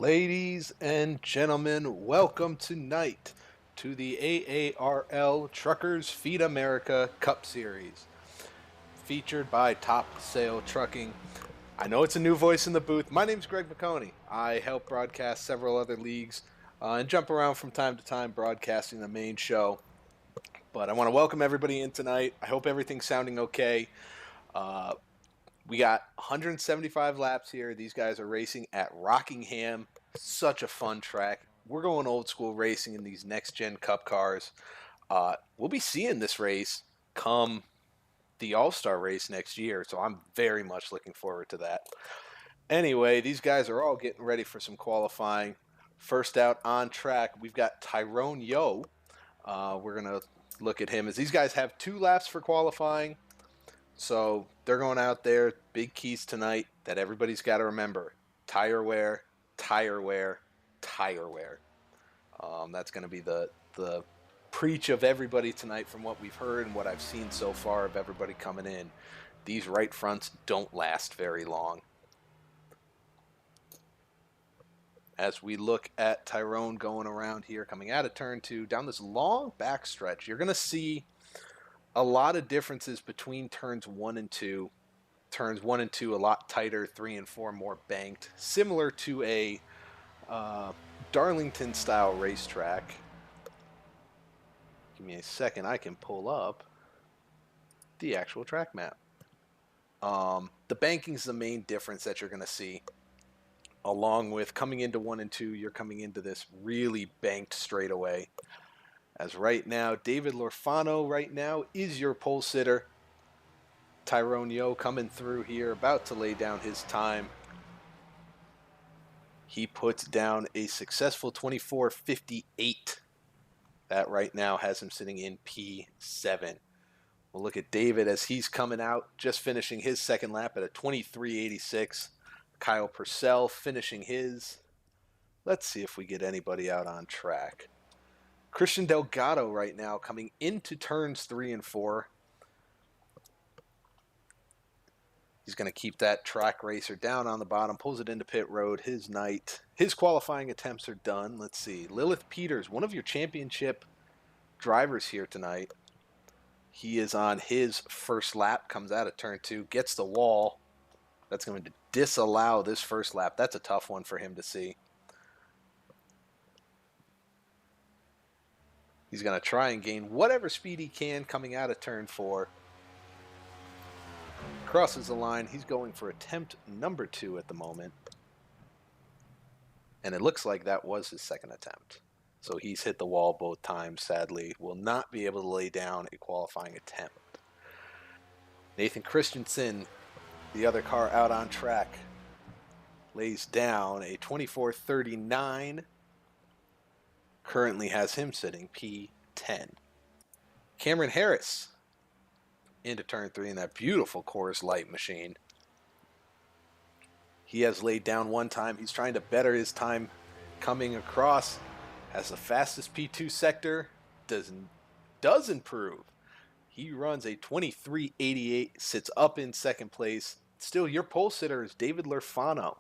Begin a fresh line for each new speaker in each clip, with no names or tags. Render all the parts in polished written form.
Ladies and gentlemen, welcome tonight to the AARL Truckers Feed America Cup Series, featured by Top Sail Trucking. I know it's a new voice in the booth. My name's Greg McConey. I help broadcast several other leagues and jump around from time to time broadcasting the main show. But I want to welcome everybody in tonight. I hope everything's sounding okay. We got 175 laps here. These guys are racing at Rockingham. Such a fun track. We're going old school racing in these next gen cup cars. We'll be seeing this race come the All-Star race next year, so I'm very much looking forward to that. Anyway, these guys are all getting ready for some qualifying. First out on track, we've got Tyrone Yo. We're going to look at him as these guys have 2 laps for qualifying. So they're going out there, big keys tonight that everybody's got to remember. Tire wear, tire wear, tire wear. That's going to be the preach of everybody tonight from what we've heard and what I've seen so far of everybody coming in. These right fronts don't last very long. As we look at Tyrone going around here, coming out of turn 2, down this long back stretch, you're going to see a lot of differences between turns 1 and 2. Turns 1 and 2 a lot tighter, 3 and 4 more banked, similar to a Darlington style racetrack. Give me a second, I can pull up the actual track map. The banking is the main difference that you're going to see. Along with coming into 1 and 2, you're coming into this really banked straightaway. As right now, David Lorfano right now is your pole sitter. Tyrone Yo coming through here, about to lay down his time. He puts down a successful 24:58. That right now has him sitting in P7. We'll look at David as he's coming out, just finishing his second lap at a 23:86. Kyle Purcell finishing his. Let's see if we get anybody out on track. Christian Delgado right now coming into turns 3 and 4. He's going to keep that track racer down on the bottom, pulls it into pit road. His qualifying attempts are done. Let's see. Lilith Peters, one of your championship drivers here tonight. He is on his first lap, comes out of turn 2, gets the wall. That's going to disallow this first lap. That's a tough one for him to see. He's going to try and gain whatever speed he can coming out of turn 4. Crosses the line. He's going for attempt number 2 at the moment. And it looks like that was his second attempt. So he's hit the wall both times, sadly. Will not be able to lay down a qualifying attempt. Nathan Christensen, the other car out on track, lays down a 24:39. Currently has him sitting P10. Cameron Harris into turn 3 in that beautiful Coors Light machine. He has laid down one time. He's trying to better his time coming across. Has the fastest P2 sector. Does improve. He runs a 23:88, sits up in second place. Still, your pole sitter is David Lorfano.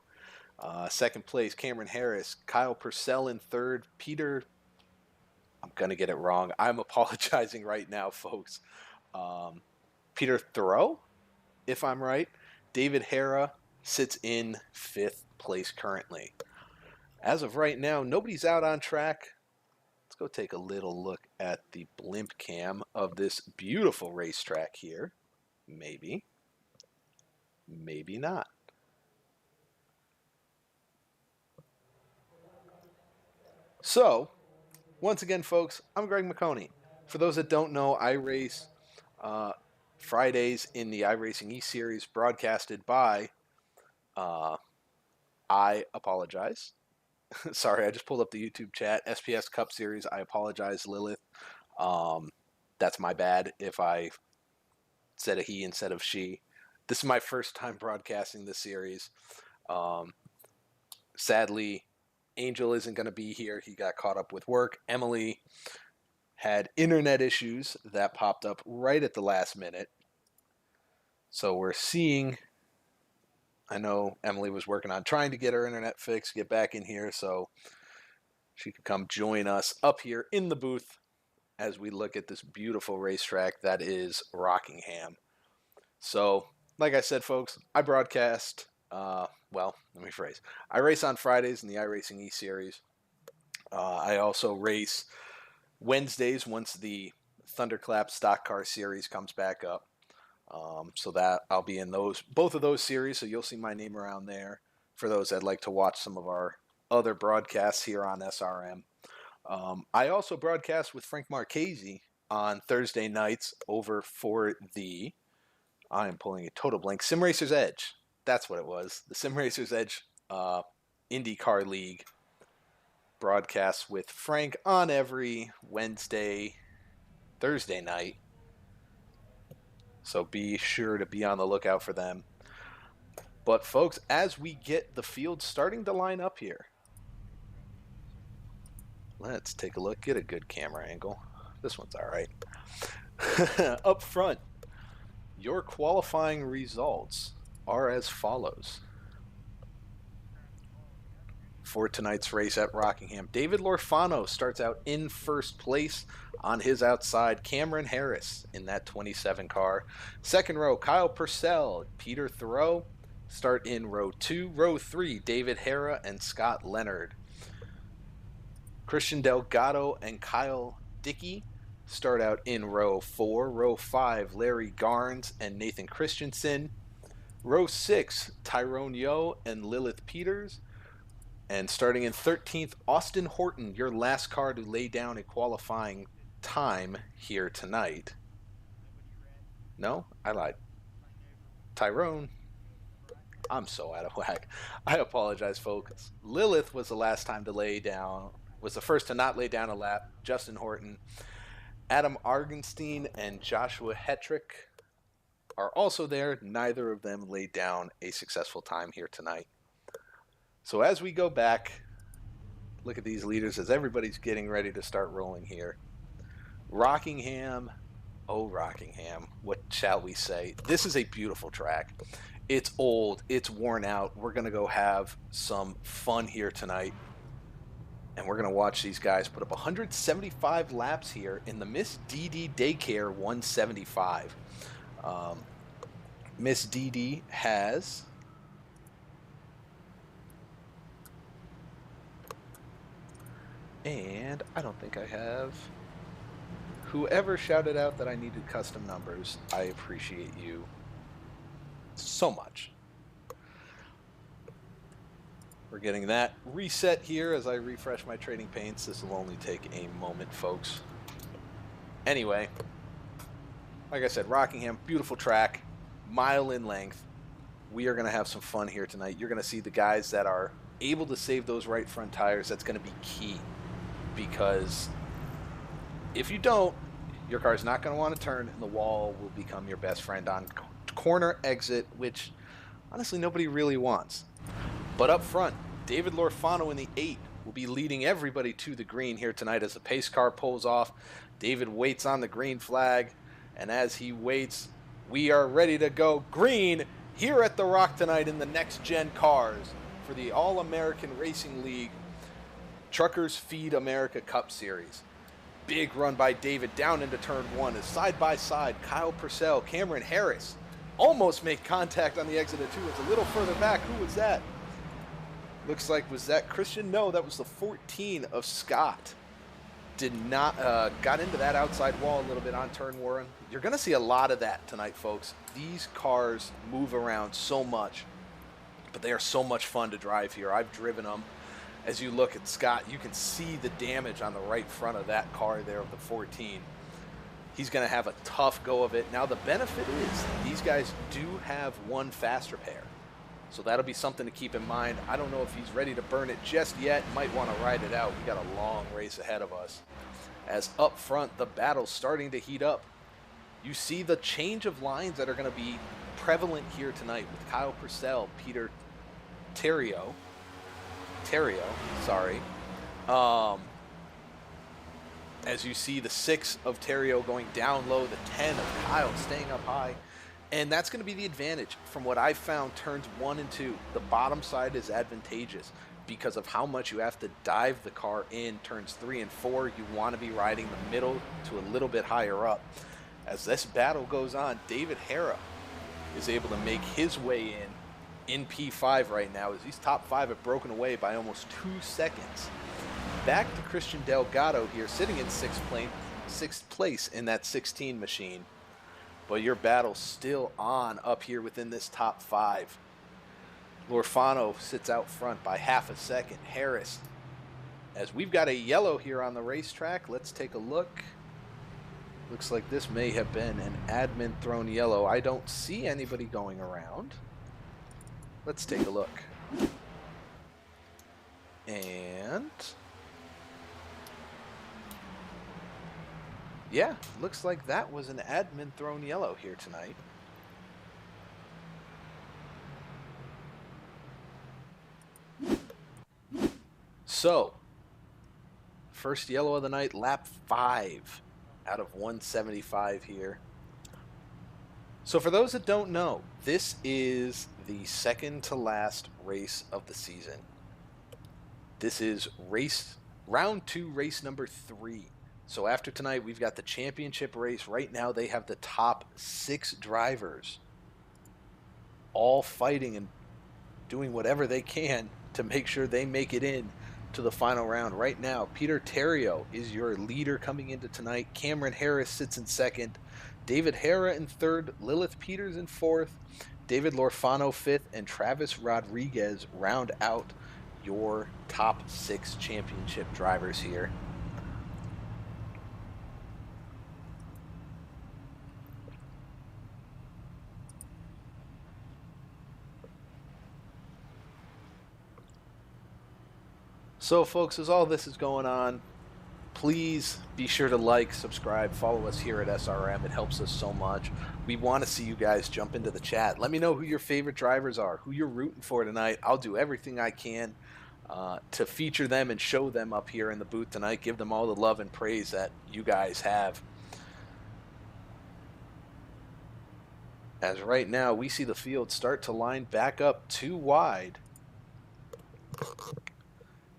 Second place, Cameron Harris. Kyle Purcell in third. Peter, I'm going to get it wrong. I'm apologizing right now, folks. Peter Thoreau, if I'm right. David Hara sits in 5th place currently. As of right now, nobody's out on track. Let's go take a little look at the blimp cam of this beautiful racetrack here. Maybe. Maybe not. So, once again, folks, I'm Greg McConey. For those that don't know, I race Fridays in the iRacing E-Series broadcasted by, I apologize. Sorry, I just pulled up the YouTube chat. SPS Cup Series, I apologize, Lilith. That's my bad if I said a he instead of she. This is my first time broadcasting this series. Sadly, Angel isn't going to be here. He got caught up with work. Emily had internet issues that popped up right at the last minute. So we're seeing I know Emily was working on trying to get her internet fixed, get back in here so she could come join us up here in the booth as we look at this beautiful racetrack that is Rockingham. So, like I said, folks, I broadcast, well, let me phrase. I race on Fridays in the iRacing E-Series. I also race Wednesdays once the Thunderclap Stock Car Series comes back up. So that I'll be in both of those series, so you'll see my name around there for those that'd like to watch some of our other broadcasts here on SRM. I also broadcast with Frank Marchese on Thursday nights over for I am pulling a total blank, Sim Racers Edge. That's what it was. The Sim Racers Edge IndyCar League broadcasts with Frank on every Wednesday, Thursday night. So be sure to be on the lookout for them. But folks, as we get the field starting to line up here, let's take a look. Get a good camera angle. This one's all right. Up front, your qualifying results are as follows. For tonight's race at Rockingham, David Lorfano starts out in first place on his outside. Cameron Harris in that 27 car. Second row, Kyle Purcell, Peter Thoreau start in row 2. Row 3, David Hara and Scott Leonard. Christian Delgado and Kyle Dickey start out in row 4. Row 5, Larry Garnes and Nathan Christensen. Row 6, Tyrone Yo and Lilith Peters. And starting in 13th, Austin Horton, your last car to lay down a qualifying time here tonight. No, I lied. Tyrone. I'm so out of whack. I apologize, folks. Lilith was the last time to was the first to not lay down a lap. Justin Horton, Adam Argenstein, and Joshua Hetrick are also there. Neither of them laid down a successful time here tonight. So as we go back, look at these leaders as everybody's getting ready to start rolling here. Rockingham, oh Rockingham, what shall we say? This is a beautiful track. It's old, it's worn out. We're going to go have some fun here tonight. And we're going to watch these guys put up 175 laps here in the Miss DD Daycare 175. Miss DD has... And I don't think I have. Whoever shouted out that I needed custom numbers, I appreciate you so much. We're getting that reset here as I refresh my trading paints. This will only take a moment, folks. Anyway, like I said, Rockingham, beautiful track, mile in length. We are going to have some fun here tonight. You're going to see the guys that are able to save those right front tires. That's going to be key. Because if you don't, your car's not going to want to turn, and the wall will become your best friend on corner exit, which honestly nobody really wants. But up front, David Lorfano in the 8 will be leading everybody to the green here tonight as the pace car pulls off. David waits on the green flag, and as he waits, we are ready to go green here at the Rock tonight in the Next Gen Cars for the All-American Racing League Truckers Feed America Cup Series. Big run by David down into turn 1 as side by side Kyle Purcell, Cameron Harris almost make contact on the exit of 2. It's a little further back. Who was that? Looks like, was that Christian? No, that was the 14 of Scott. Did not, got into that outside wall a little bit on turn 1. You're going to see a lot of that tonight, folks. These cars move around so much, but they are so much fun to drive here. I've driven them. As you look at Scott, you can see the damage on the right front of that car there of the 14. He's going to have a tough go of it. Now, the benefit is these guys do have one faster pair. So that'll be something to keep in mind. I don't know if he's ready to burn it just yet. Might want to ride it out. We got a long race ahead of us. As up front, the battle's starting to heat up. You see the change of lines that are going to be prevalent here tonight with Kyle Purcell, Peter Terrio, sorry. As you see the 6 of Terrio going down low, the 10 of Kyle staying up high, And that's going to be the advantage. From what I've found, turns 1 and 2, the bottom side is advantageous because of how much you have to dive the car in. Turns 3 and 4, you want to be riding the middle to a little bit higher up. As this battle goes on, David Hara is able to make his way in P5 right now, as these top 5 have broken away by almost 2 seconds. Back to Christian Delgado here, sitting in 6th place in that 16 machine. But your battle's still on up here within this top 5. Lorfano sits out front by half a second. Harris, as we've got a yellow here on the racetrack, let's take a look. Looks like this may have been an admin thrown yellow. I don't see anybody going around. Let's take a look. And yeah, looks like that was an admin thrown yellow here tonight. So, first yellow of the night, lap 5 out of 175 here. So for those that don't know, this is the second to last race of the season. This is round 2, race number 3. So after tonight, we've got the championship race. Right now, they have the top 6 drivers all fighting and doing whatever they can to make sure they make it in to the final round. Right now, Peter Terrio is your leader coming into tonight. Cameron Harris sits in 2nd. David Hara in 3rd. Lilith Peters in 4th. David Lorfano 5th. And Travis Rodriguez round out your top 6 championship drivers here. So folks, as all this is going on, please be sure to like, subscribe, follow us here at SRM. It helps us so much. We want to see you guys jump into the chat. Let me know who your favorite drivers are, who you're rooting for tonight. I'll do everything I can to feature them and show them up here in the booth tonight. Give them all the love and praise that you guys have. As right now, we see the field start to line back up 2 wide.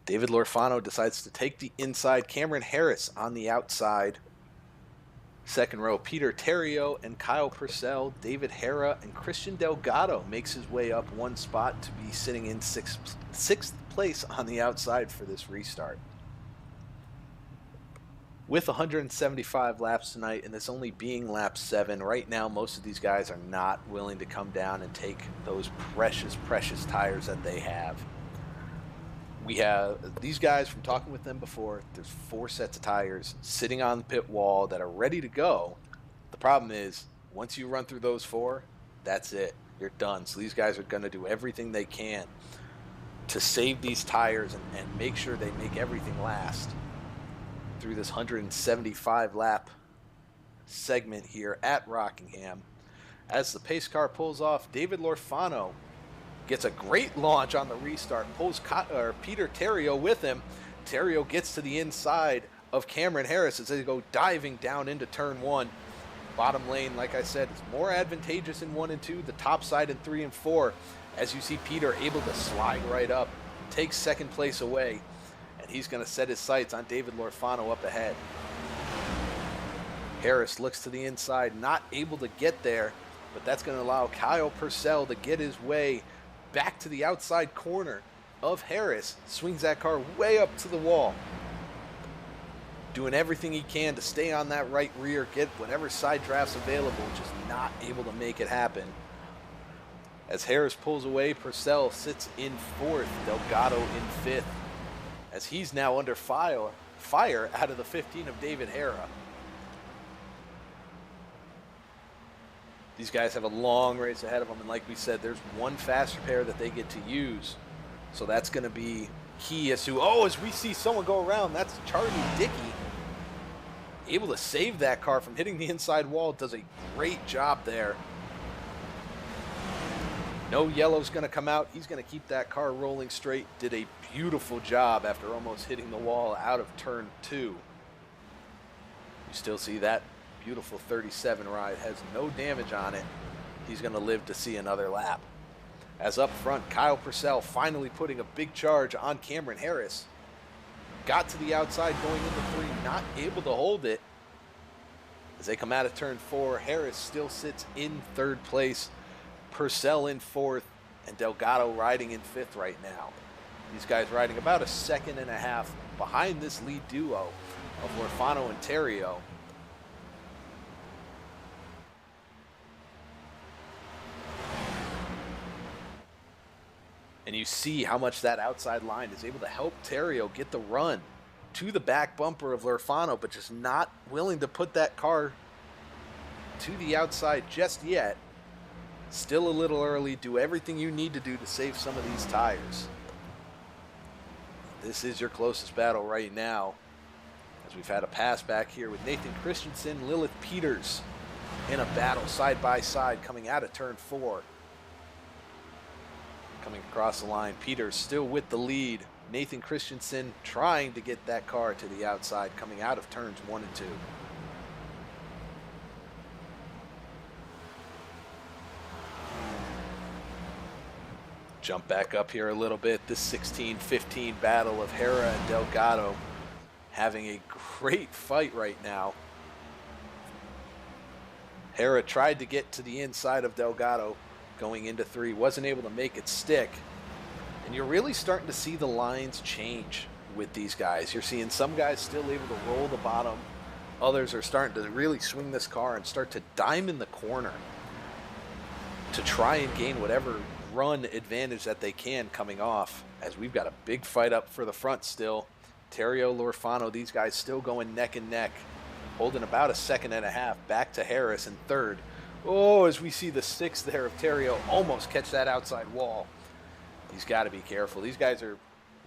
David Lorfano decides to take the inside. Cameron Harris on the outside. 2nd row, Peter Terrio and Kyle Purcell. David Hara and Christian Delgado makes his way up 1 spot to be sitting in 6th place on the outside for this restart. With 175 laps tonight, and this only being lap 7, right now most of these guys are not willing to come down and take those precious, precious tires that they have. We have these guys, from talking with them before, there's 4 sets of tires sitting on the pit wall that are ready to go. The problem is, once you run through those 4, that's it. You're done. So these guys are going to do everything they can to save these tires and make sure they make everything last through this 175 lap segment here at Rockingham. As the pace car pulls off, David Lorfano gets a great launch on the restart, pulls Peter Terrio with him. Terrio gets to the inside of Cameron Harris as they go diving down into turn 1. Bottom lane, like I said, is more advantageous in 1 and 2. The top side in 3 and 4, as you see Peter able to slide right up, takes 2nd place away, and he's going to set his sights on David Lorfano up ahead. Harris looks to the inside, not able to get there, but that's going to allow Kyle Purcell to get his way back to the outside corner of Harris. Swings that car way up to the wall, doing everything he can to stay on that right rear, get whatever side drafts available, just not able to make it happen. As Harris pulls away, Purcell sits in 4th, Delgado in 5th, as he's now under fire out of the 15 of David Hara. These guys have a long race ahead of them, and like we said, there's 1 fast repair that they get to use. So that's going to be key as to, as we see someone go around, that's Charlie Dickey. Able to save that car from hitting the inside wall, does a great job there. No yellow's going to come out. He's going to keep that car rolling straight. Did a beautiful job after almost hitting the wall out of turn 2. You still see that beautiful 37 ride, has no damage on it. he's going to live to see another lap. As up front, Kyle Purcell finally putting a big charge on Cameron Harris. Got to the outside going into 3, not able to hold it. As they come out of turn 4, Harris still sits in 3rd place, Purcell in 4th, and Delgado riding in 5th right now. These guys riding about a second and a half behind this lead duo of Lorfano and Terrio. And you see how much that outside line is able to help Terrio get the run to the back bumper of Lorfano, but just not willing to put that car to the outside just yet. Still a little early. Do everything you need to do to save some of these tires. This is your closest battle right now, as we've had a pass back here with Nathan Christensen, Lilith Peters in a battle side by side coming out of turn 4. Coming across the line, Peters still with the lead. Nathan Christensen trying to get that car to the outside coming out of turns 1 and 2. Jump back up here a little bit. This 16-15 battle of Hera and Delgado having a great fight right now. Hera tried to get to the inside of Delgado going into 3, wasn't able to make it stick. And you're really starting to see the lines change with these guys. You're seeing some guys still able to roll the bottom. Others are starting to really swing this car and start to diamond the corner to try and gain whatever run advantage that they can coming off, as we've got a big fight up for the front still. Terrio, Lorfano, these guys still going neck and neck, holding about a second and a half back to Harris in 3rd. Oh, as we see the 6th there of Terrio almost catch that outside wall. He's got to be careful. These guys are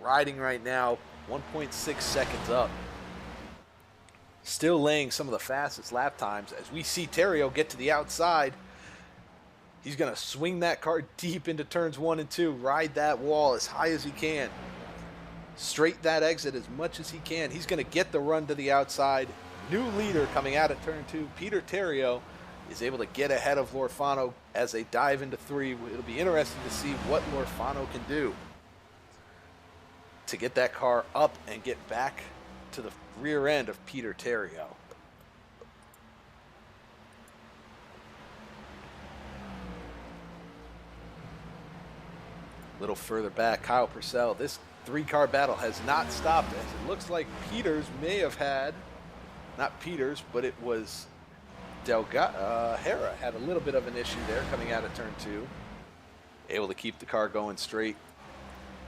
riding right now 1.6 seconds up. Still laying some of the fastest lap times as we see Terrio get to the outside. He's going to swing that car deep into turns 1 and 2, ride that wall as high as he can. Straight that exit as much as he can. He's going to get the run to the outside. New leader coming out of turn 2, Peter Terrio, is able to get ahead of Lorfano as they dive into 3. It'll be interesting to see what Lorfano can do to get that car up and get back to the rear end of Peter Terrio. A little further back, Kyle Purcell. This 3-car battle has not stopped, as it looks like Peters may have had, not Peters, but it was Hera had a little bit of an issue there coming out of turn 2. Able to keep the car going straight.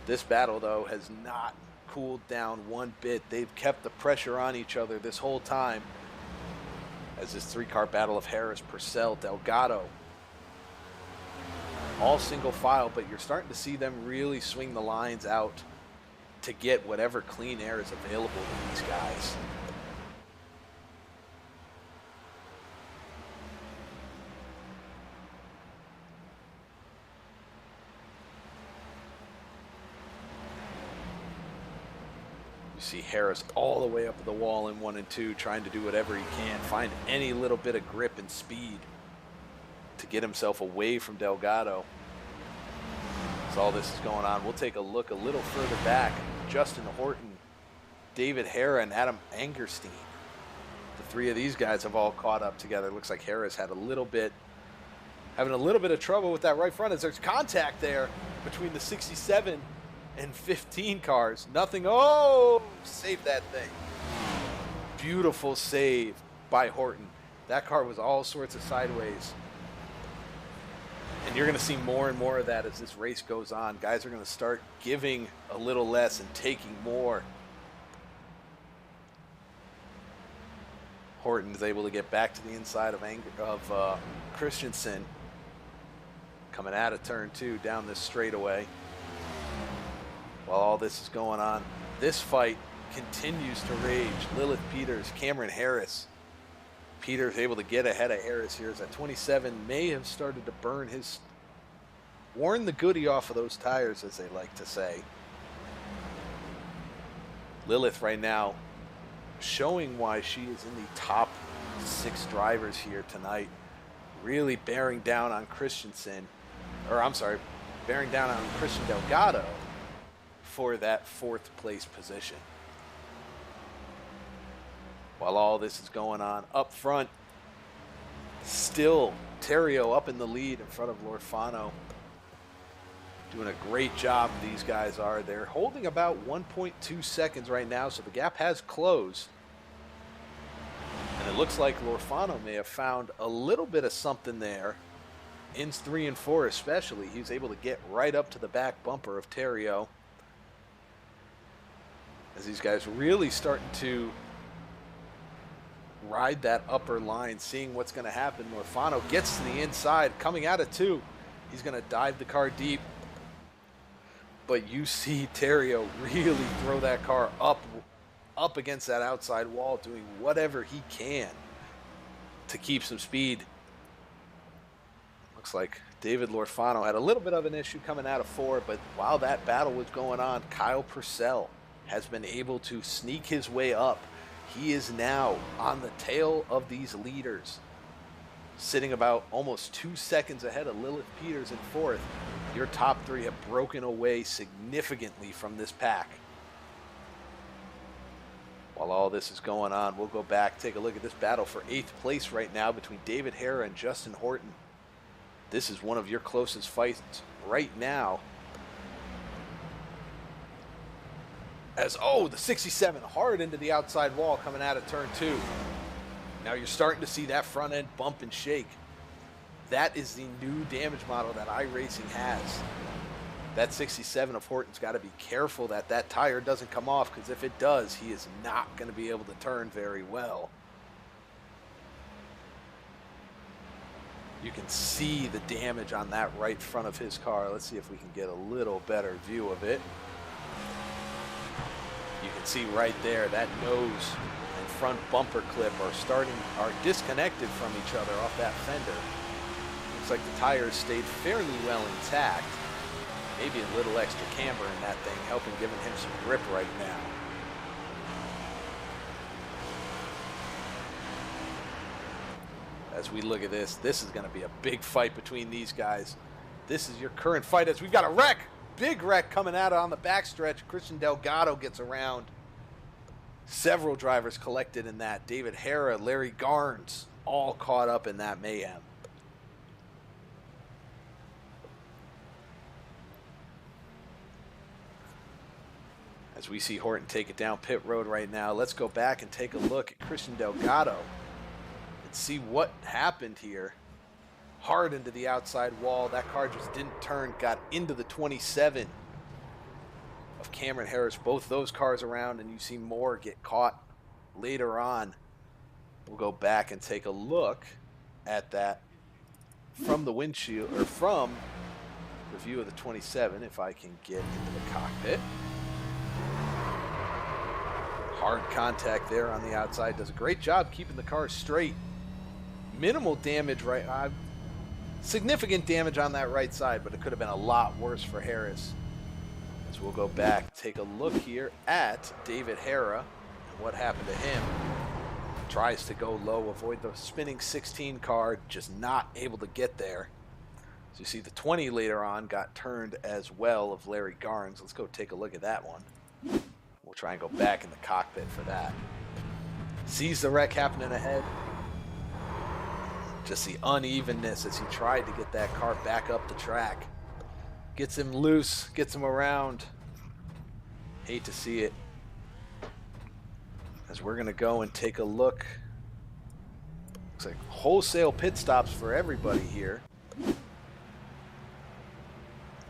This battle, though, has not cooled down one bit. They've kept the pressure on each other this whole time, as this 3-car battle of Harris, Purcell, Delgado. All single file, but you're starting to see them really swing the lines out to get whatever clean air is available to these guys. See Harris all the way up the wall in 1 and 2, trying to do whatever he can, find any little bit of grip and speed to get himself away from Delgado. As all this is going on, we'll take a look a little further back. Justin Horton, David Hera, and Adam Angerstein. The 3 of these guys have all caught up together. Looks like Harris had having a little bit of trouble with that right front, as there's contact there between the 67 and 15 cars. Nothing. Oh, save that thing. Beautiful save by Horton. That car was all sorts of sideways. And you're going to see more and more of that as this race goes on. Guys are going to start giving a little less and taking more. Horton's able to get back to the inside of Christensen. Coming out of turn 2 down this straightaway. While all this is going on, this fight continues to rage. Lilith Peters, Cameron Harris. Peters able to get ahead of Harris here, as that 27 may have started to worn the goodie off of those tires, as they like to say. Lilith right now showing why she is in the top 6 drivers here tonight. really bearing down on bearing down on Christian Delgado for that 4th place position. While all this is going on up front, still Terrio up in the lead in front of Lorfano. Doing a great job, these guys are. They're holding about 1.2 seconds right now, so the gap has closed. And it looks like Lorfano may have found a little bit of something there. Ins 3 and 4 especially. He was able to get right up to the back bumper of Terrio. As these guys really starting to ride that upper line, seeing what's going to happen. Lorfano gets to the inside, coming out of 2. He's going to dive the car deep. But you see Terrio really throw that car up against that outside wall, doing whatever he can to keep some speed. Looks like David Lorfano had a little bit of an issue coming out of 4, but while that battle was going on, Kyle Purcell has been able to sneak his way up. He is now on the tail of these leaders, sitting about almost 2 seconds ahead of Lilith Peters in 4th. Your top 3 have broken away significantly from this pack. While all this is going on, we'll go back, take a look at this battle for 8th place right now between David Hara and Justin Horton. This is one of your closest fights right now. As, the 67 hard into the outside wall coming out of turn 2. Now you're starting to see that front end bump and shake. That is the new damage model that iRacing has. That 67 of Horton's got to be careful that that tire doesn't come off, because if it does, he is not going to be able to turn very well. You can see the damage on that right front of his car. Let's see if we can get a little better view of it. You can see right there that nose and front bumper clip are disconnected from each other off that fender. Looks like the tires stayed fairly well intact. Maybe a little extra camber in that thing, helping giving him some grip right now. As we look at this is going to be a big fight between these guys. This is your current fight as we've got a wreck. Big wreck coming out on the backstretch. Christian Delgado gets around. Several drivers collected in that. David Hara, Larry Garnes, all caught up in that mayhem. As we see Horton take it down pit road right now, let's go back and take a look at Christian Delgado and see what happened here. Hard into the outside wall. That car just didn't turn, got into the 27 of Cameron Harris. Both those cars around, and you see more get caught later on. We'll go back and take a look at that from the windshield, or from the view of the 27, if I can get into the cockpit. Hard contact there on the outside. Does a great job keeping the car straight. Minimal damage significant damage on that right side, but it could have been a lot worse for Harris. As we'll go back, take a look here at David Hara and what happened to him. Tries to go low, avoid the spinning 16 car, just not able to get there. So you see the 20 later on got turned as well of Larry Garnes. Let's go take a look at that one. We'll try and go back in the cockpit for that. Sees the wreck happening ahead. Just the unevenness as he tried to get that car back up the track. Gets him loose, gets him around. Hate to see it. As we're going to go and take a look. Looks like wholesale pit stops for everybody here.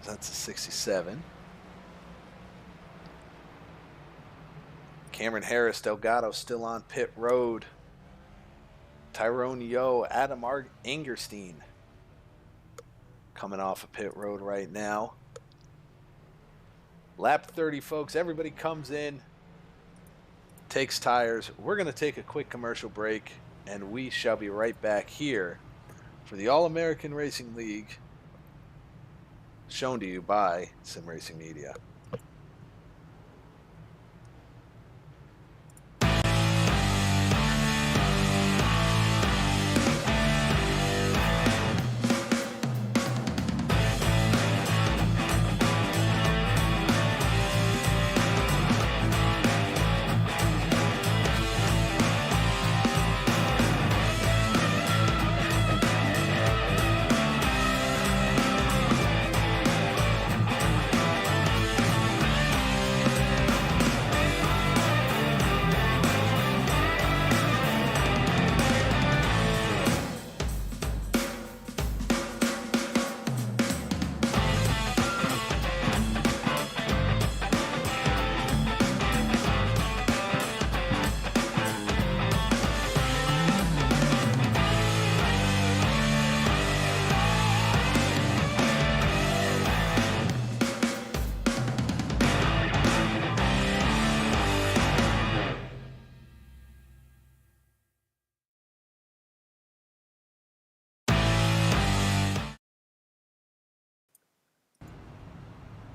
That's a 67. Cameron Harris, Delgado still on pit road. Tyrone Yo, Adam Angerstein coming off of pit road right now. Lap 30, folks. Everybody comes in, takes tires. We're going to take a quick commercial break, and we shall be right back here for the All-American Racing League, shown to you by Sim Racing Media.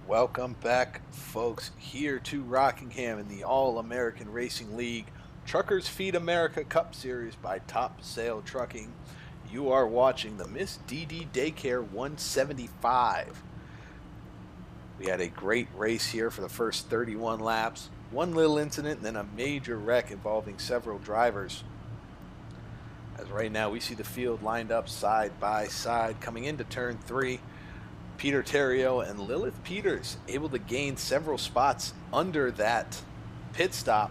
Welcome back, folks, here to Rockingham in the All-American Racing League Truckers Feed America Cup Series by Top Sail Trucking. You are watching the Miss DD Daycare 175. We had a great race here for the first 31 laps. One little incident and then a major wreck involving several drivers. As right now we see the field lined up side by side coming into turn 3. Peter Terrio and Lilith Peters able to gain several spots under that pit stop.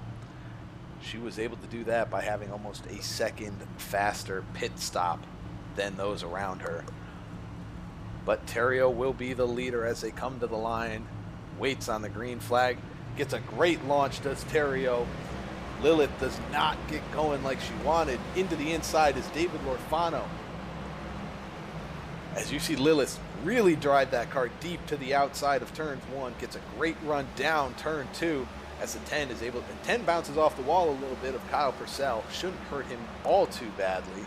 She was able to do that by having almost a second faster pit stop than those around her. But Terrio will be the leader as they come to the line, waits on the green flag, gets a great launch, does Terrio. Lilith does not get going like she wanted. Into the inside is David Lorfano. As you see Lilith really drive that car deep to the outside of turn 1, gets a great run down turn 2 as the 10 is able, and 10 bounces off the wall a little bit of Kyle Purcell. Shouldn't hurt him all too badly.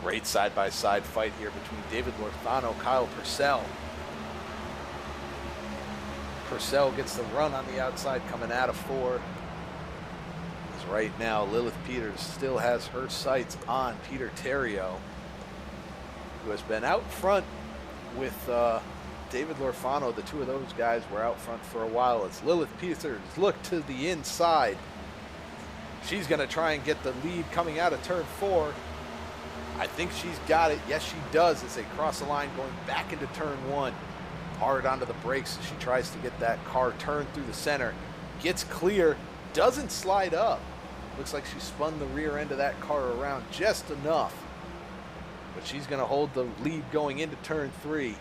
Great side-by-side fight here between David Lorfano, Kyle Purcell. Purcell gets the run on the outside coming out of 4. As right now Lilith Peters still has her sights on Peter Terrio, who has been out front with David Lorfano. The two of those guys were out front for a while as Lilith Peters look to the inside. She's going to try and get the lead coming out of turn 4. I think she's got it. Yes, she does as they cross the line going back into turn 1. Hard onto the brakes as she tries to get that car turned through the center. Gets clear, doesn't slide up. Looks like she spun the rear end of that car around just enough. But she's going to hold the lead going into turn 3.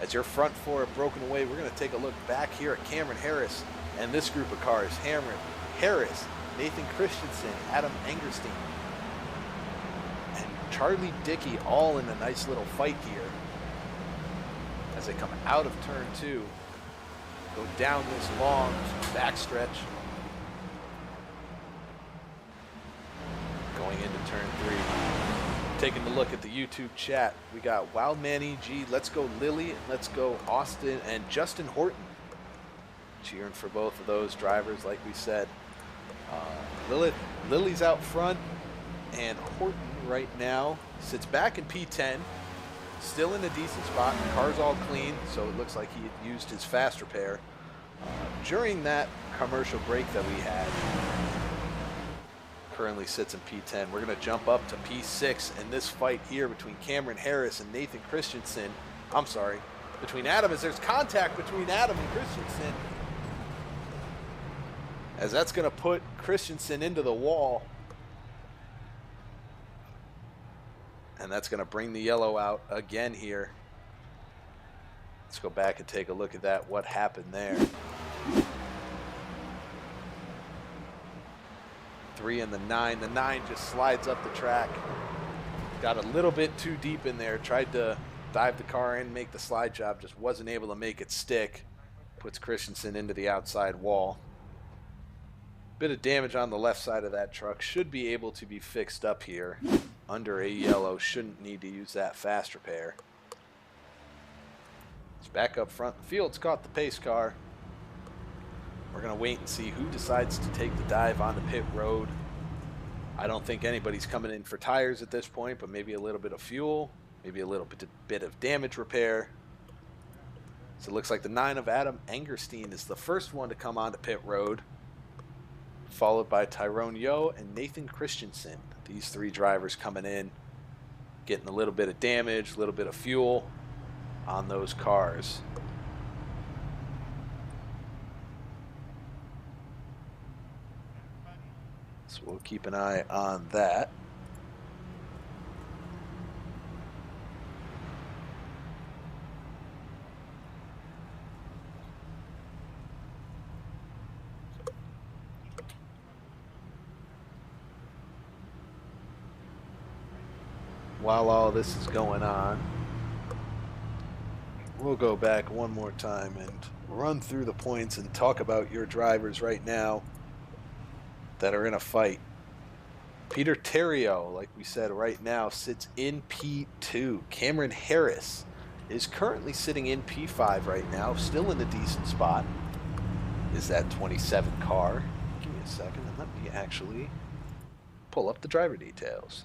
As your front 4 have broken away, we're going to take a look back here at Cameron Harris and this group of cars. Cameron Harris, Nathan Christensen, Adam Angerstein, and Charlie Dickey all in a nice little fight here. As they come out of turn 2, go down this long backstretch. Going into turn 3. Taking a look at the YouTube chat, we got Wildman EG, Let's Go Lily, and Let's Go Austin, and Justin Horton. Cheering for both of those drivers, like we said. Lily's out front, and Horton right now sits back in P10, still in a decent spot. The car's all clean, so it looks like he had used his fast repair. During that commercial break that we had, currently sits in P10. We're going to jump up to P6 in this fight here between Cameron Harris and Nathan Christensen. I'm sorry, between Adam, as there's contact between Adam and Christensen. As that's going to put Christensen into the wall. And that's going to bring the yellow out again here. Let's go back and take a look at that, what happened there. 3 and the 9. The 9 just slides up the track. Got a little bit too deep in there. Tried to dive the car in, make the slide job. Just wasn't able to make it stick. Puts Christensen into the outside wall. Bit of damage on the left side of that truck. Should be able to be fixed up here. Under a yellow. Shouldn't need to use that fast repair. It's back up front. The field's caught the pace car. We're going to wait and see who decides to take the dive onto pit road. I don't think anybody's coming in for tires at this point, but maybe a little bit of fuel, maybe a little bit of damage repair. So it looks like the 9 of Adam Angerstein is the first one to come onto pit road, followed by Tyrone Yo and Nathan Christensen. These 3 drivers coming in, getting a little bit of damage, a little bit of fuel on those cars. So we'll keep an eye on that. While all this is going on, we'll go back one more time and run through the points and talk about your drivers right now that are in a fight. Peter Terrio, like we said, right now sits in P2. Cameron Harris is currently sitting in P5 right now, still in a decent spot, is that 27 car. Give me a second and let me actually pull up the driver details.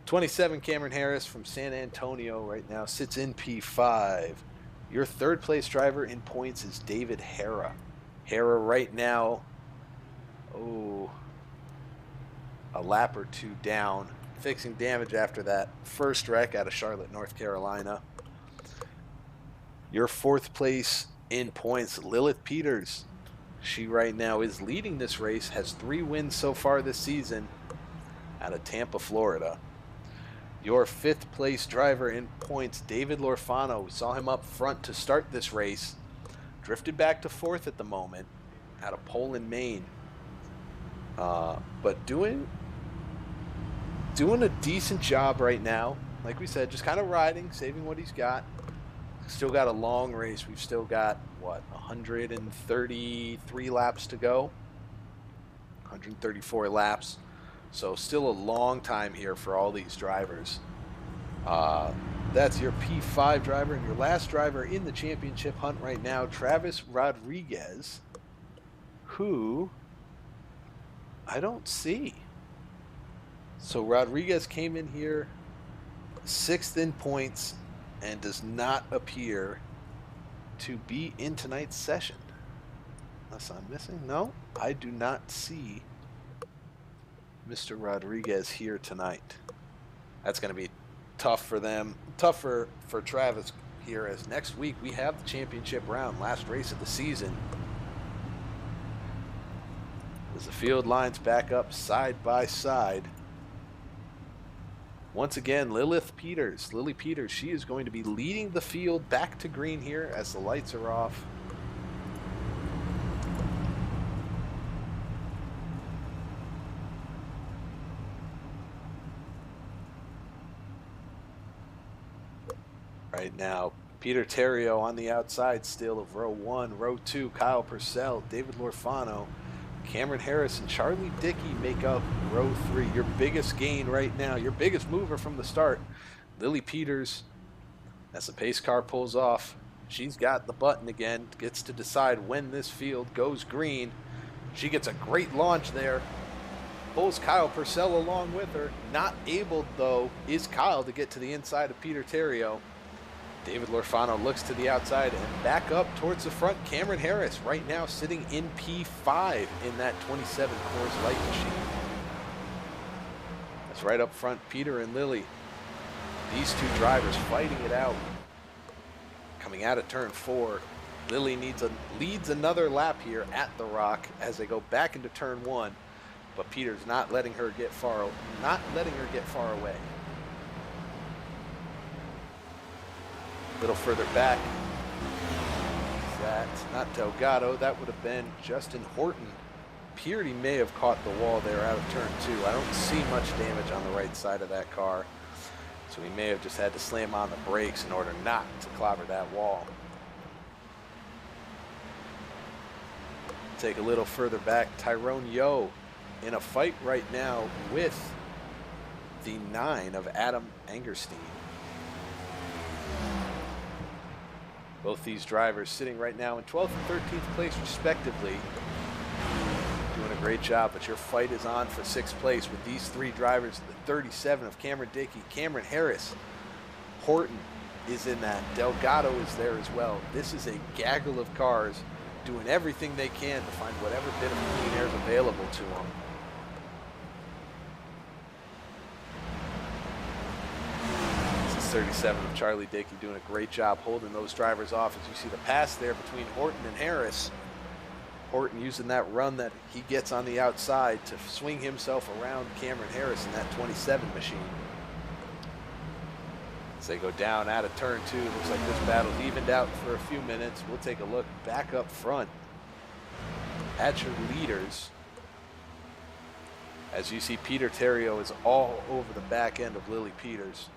27 Cameron Harris from San Antonio right now sits in P5. Your third place driver in points is David Hara. Hara right now, a lap or two down, fixing damage after that first wreck out of Charlotte, North Carolina. Your fourth place in points, Lilith Peters. She right now is leading this race, has 3 wins so far this season out of Tampa, Florida. Your fifth place driver in points, David Lorfano. We saw him up front to start this race. Drifted back to fourth at the moment out of Poland, Maine. But doing a decent job right now. Like we said, just kind of riding, saving what he's got. Still got a long race. We've still got, 133 laps to go. 134 laps. So still a long time here for all these drivers. That's your P5 driver. And your last driver in the championship hunt right now, Travis Rodriguez, who I don't see. So Rodriguez came in here 6th in points and does not appear to be in tonight's session. Unless I'm missing. No, I do not see Mr. Rodriguez here tonight. That's going to be tough for them. Tougher for Travis here, as next week we have the championship round, last race of the season. As the field lines back up side by side. Once again, Lily Peters, she is going to be leading the field back to green here as the lights are off. Right now, Peter Terrio on the outside still of row 1, row 2, Kyle Purcell, David Lorfano, Cameron Harris, and Charlie Dickey make up row 3. Your biggest gain right now, your biggest mover from the start, Lily Peters. As the pace car pulls off, she's got the button again, gets to decide when this field goes green. She gets a great launch there. Pulls Kyle Purcell along with her. Not able, though, is Kyle to get to the inside of Peter Terrio. David Lorfano looks to the outside and back up towards the front. Cameron Harris right now sitting in P5 in that 27 Coors Light machine. That's right up front, Peter and Lily. These two drivers fighting it out. Coming out of turn 4, Lily leads another lap here at the Rock as they go back into turn 1, but Peter's not letting her get far away. A little further back, that's not Delgado, that would have been Justin Horton. Peardy may have caught the wall there out of turn 2. I don't see much damage on the right side of that car, so he may have just had to slam on the brakes in order not to clobber that wall. Take a little further back, Tyrone Yo in a fight right now with the 9 of Adam Angerstein. Both these drivers sitting right now in 12th and 13th place respectively. Doing a great job, but your fight is on for 6th place with these 3 drivers. The 37 of Cameron Dickey, Cameron Harris, Horton is in that. Delgado is there as well. This is a gaggle of cars doing everything they can to find whatever bit of clean air is available to them. This is 37 of Charlie Dickey doing a great job holding those drivers off. As you see the pass there between Horton and Harris. Horton using that run that he gets on the outside to swing himself around Cameron Harris in that 27 machine. As they go down out of turn 2, looks like this battle's evened out for a few minutes. We'll take a look back up front at your leaders. As you see, Peter Terrio is all over the back end of Lily Peters.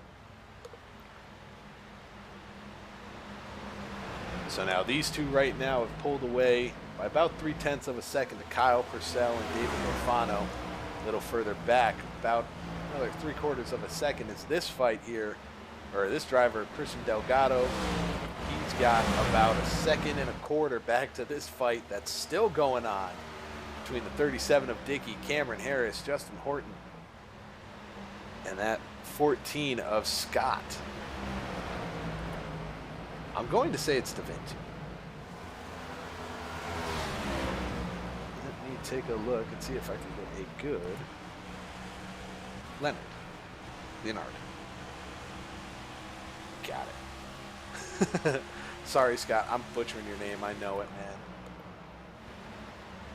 So now these two right now have pulled away by about 0.3 of a second to Kyle Purcell and David Lorfano. A little further back, about another 0.75 of a second, is this fight here or this driver, Christian Delgado, he's got about a second and a quarter back to this fight that's still going on between the 37 of Dickey, Cameron Harris, Justin Horton, and that 14 of Scott. I'm going to say it's Da Vinci. Let me take a look and see if I can get a good Leonard. Got it. Sorry, Scott, I'm butchering your name. I know it, man.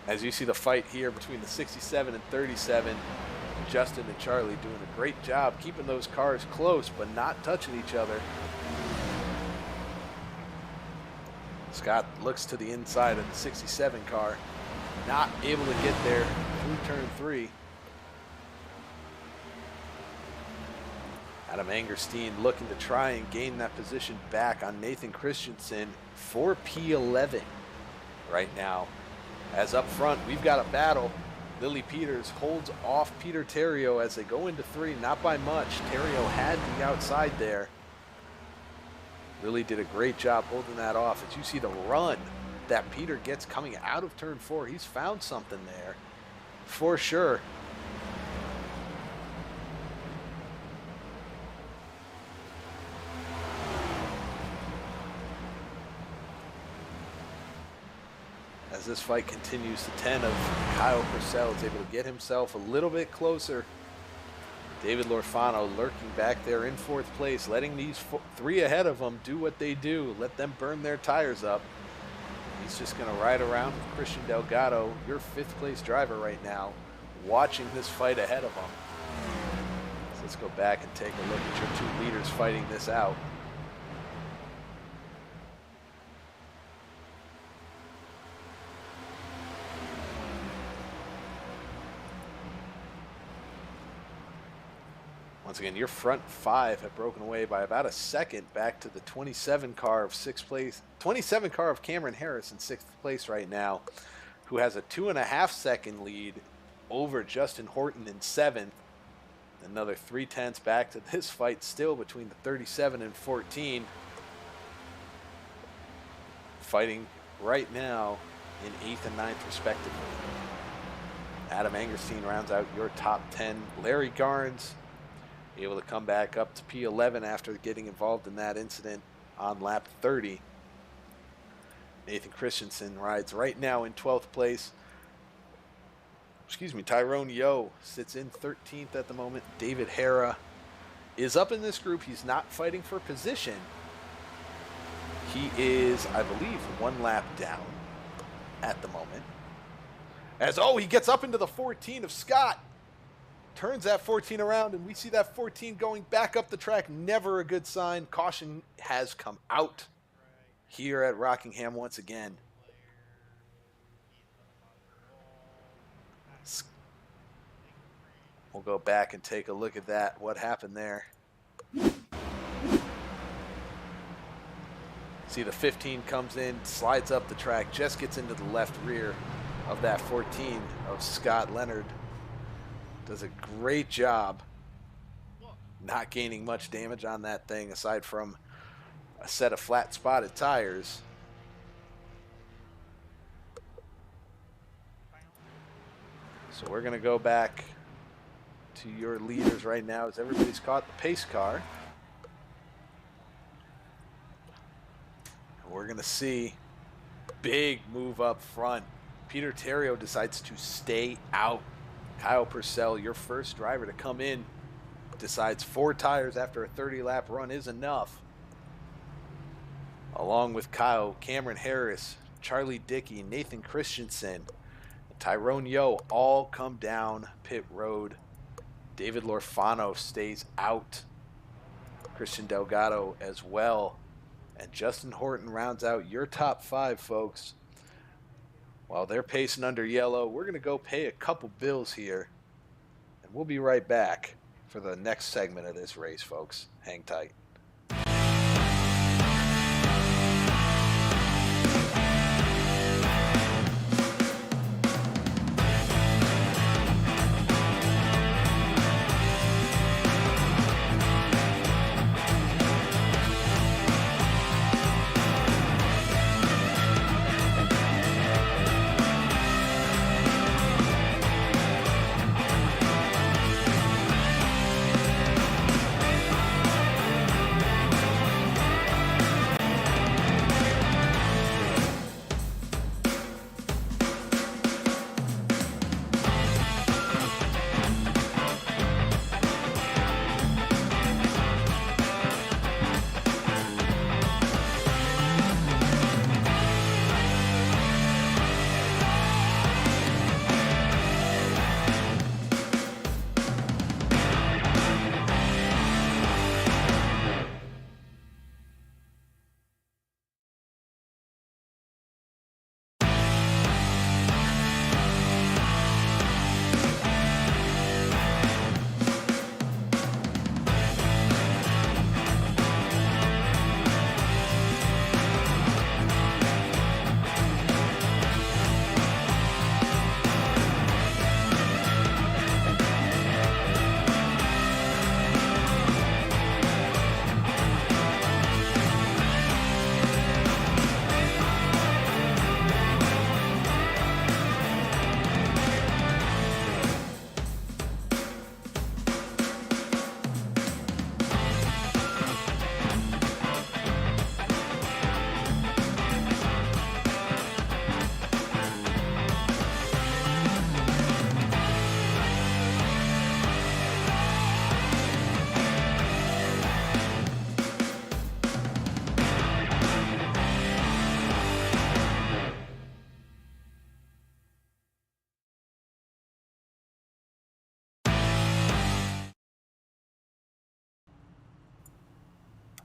As you see the fight here between the 67 and 37, Justin and Charlie doing a great job keeping those cars close but not touching each other. Scott looks to the inside of the 67 car, not able to get there through turn 3. Adam Angerstein looking to try and gain that position back on Nathan Christensen for P11 right now. As up front, we've got a battle. Lily Peters holds off Peter Terrio as they go into 3, not by much. Terrio had the outside there. Lily did a great job holding that off. As you see the run that Peter gets coming out of turn 4, he's found something there for sure. As this fight continues, the 10 of Kyle Purcell is able to get himself a little bit closer. David Lorfano lurking back there in 4th place, letting these 3 ahead of him do what they do, let them burn their tires up. He's just going to ride around with Christian Delgado, your 5th place driver right now, watching this fight ahead of him. So let's go back and take a look at your 2 leaders fighting this out. Once again, your front 5 have broken away by about a second back to the 27 car of 6th place. 27 car of Cameron Harris in 6th place right now, who has a 2.5 second lead over Justin Horton in 7th. Another 3/10 back to this fight still between the 37 and 14. Fighting right now in 8th and 9th respectively. Adam Angerstein rounds out your top 10. Larry Garnes able to come back up to P11 after getting involved in that incident on lap 30. Nathan Christensen rides right now in 12th place. Tyrone Yo sits in 13th at the moment. David Hara is up in this group. He's not fighting for position. He is, I believe, 1 lap down at the moment. He gets up into the 14 of Scott. Turns that 14 around, and we see that 14 going back up the track. Never a good sign. Caution has come out here at Rockingham once again. We'll go back and take a look at that, what happened there. See the 15 comes in, slides up the track, just gets into the left rear of that 14 of Scott Leonard. Does a great job not gaining much damage on that thing aside from a set of flat spotted tires. So we're going to go back to your leaders right now as everybody's caught the pace car. And we're going to see big move up front. Peter Terrio decides to stay out. Kyle Purcell, your first driver to come in, decides 4 tires after a 30-lap run is enough. Along with Kyle, Cameron Harris, Charlie Dickey, Nathan Christensen, and Tyrone Yo all come down pit road. David Lorfano stays out. Christian Delgado as well. And Justin Horton rounds out your top 5, folks. While they're pacing under yellow, we're going to go pay a couple bills here. And we'll be right back for the next segment of this race, folks. Hang tight.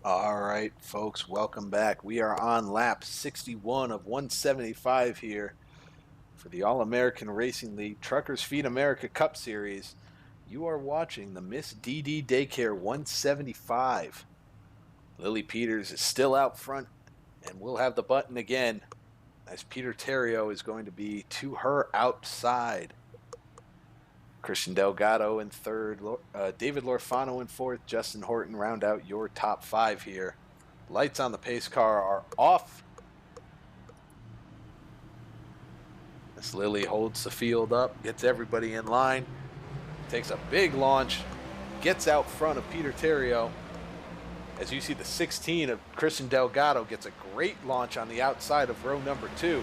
All right, folks, welcome back. We are on lap 61 of 175 here for the All-American Racing League Truckers Feed America Cup Series. You are watching the Miss DD Daycare 175. Lily Peters is still out front, and we'll have the button again as Peter Terrio is going to be to her outside. Christian Delgado in third, David Lorfano in fourth, Justin Horton round out your top five here. Lights on the pace car are off. As Lily holds the field up, gets everybody in line, takes a big launch, gets out front of Peter Terrio. As you see, the 16 of Christian Delgado gets a great launch on the outside of row number 2,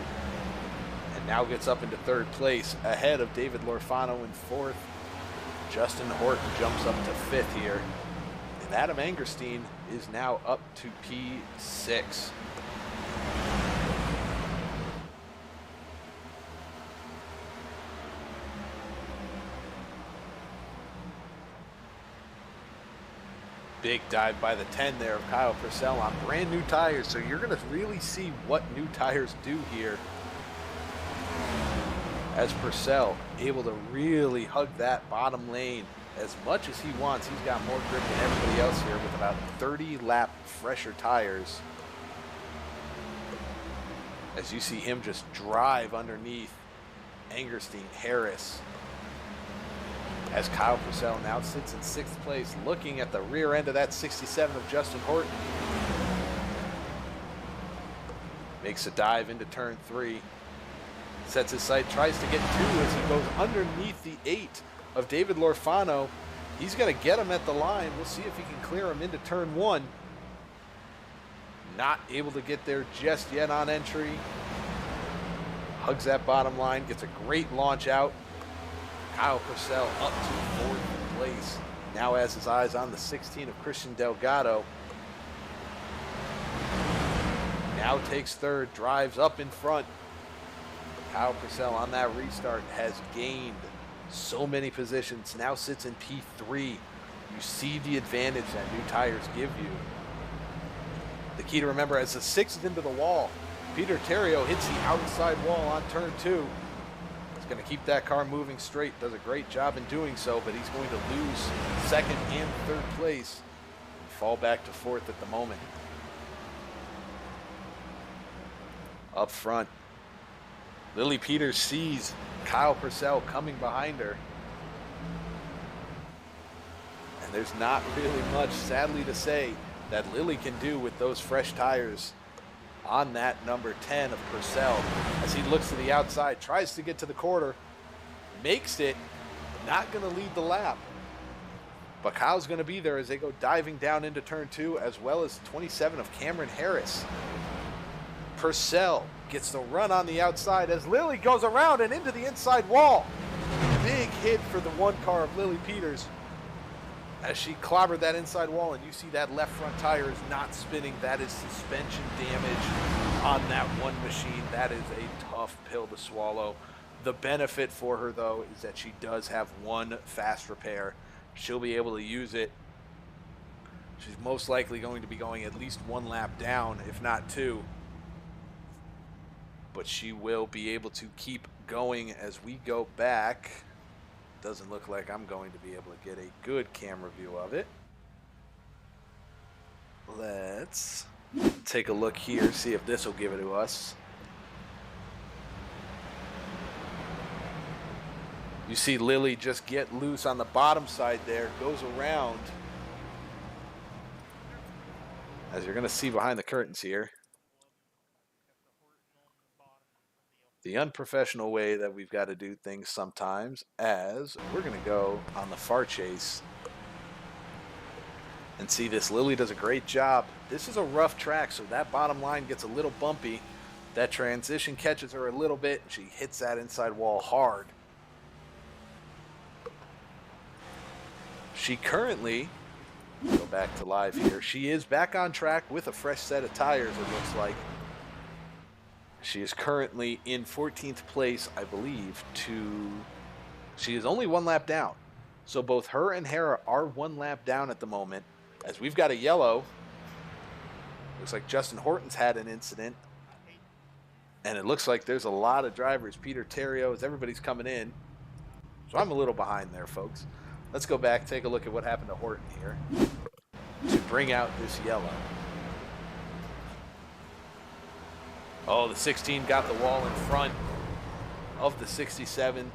and now gets up into third place ahead of David Lorfano in fourth. Justin Horton jumps up to fifth here, and Adam Angerstein is now up to P6. Big dive by the 10 there of Kyle Purcell on brand new tires, so you're going to really see what new tires do here. As Purcell able to really hug that bottom lane as much as he wants. He's got more grip than everybody else here with about 30 lap fresher tires. As you see him just drive underneath Angerstein, Harris. As Kyle Purcell now sits in 6th place, looking at the rear end of that 67 of Justin Horton. Makes a dive into turn 3. Sets his sight, tries to get 2 as he goes underneath the 8 of David Lorfano. He's going to get him at the line. We'll see if he can clear him into turn 1. Not able to get there just yet on entry. Hugs that bottom line, gets a great launch out. Kyle Purcell up to 4th place. Now has his eyes on the 16 of Christian Delgado. Now takes 3rd, drives up in front. Kyle Purcell on that restart has gained so many positions. Now sits in P3. You see the advantage that new tires give you. The key to remember, as the 6th into the wall, Peter Terrio hits the outside wall on turn 2. Going to keep that car moving straight, does a great job in doing so, but he's going to lose 2nd and 3rd place and fall back to 4th at the moment. Up front, Lily Peters sees Kyle Purcell coming behind her, and there's not really much, sadly to say, that Lily can do with those fresh tires on that number 10 of Purcell. As he looks to the outside, tries to get to the quarter, makes it, not going to lead the lap. But Kyle's going to be there as they go diving down into turn 2, as well as 27 of Cameron Harris. Purcell gets the run on the outside as Lily goes around and into the inside wall. Big hit for the 1 car of Lily Peters as she clobbered that inside wall, and you see that left front tire is not spinning. That is suspension damage on that one machine. That is a tough pill to swallow. The benefit for her, though, is that she does have 1 fast repair. She'll be able to use it. She's most likely going to be going at least 1 lap down, if not 2. But she will be able to keep going as we go back. Doesn't look like I'm going to be able to get a good camera view of it. Let's take a look here, see if this will give it to us. You see Lily just get loose on the bottom side there, goes around. As you're going to see behind the curtains here, the unprofessional way that we've got to do things sometimes, as we're going to go on the far chase and see this. Lily does a great job. This is a rough track, so that bottom line gets a little bumpy. That transition catches her a little bit, and she hits that inside wall hard. She currently, go back to live here, she is back on track with a fresh set of tires, it looks like. She is currently in 14th place, I believe, she is only 1 lap down. So both her and Hera are 1 lap down at the moment, as we've got a yellow Looks like Justin Horton's had an incident. And it looks like there's a lot of drivers. Peter Terrio, everybody's coming in. So I'm a little behind there, folks. Let's go back, take a look at what happened to Horton here to bring out this yellow. Oh, the 16 got the wall in front of the 67.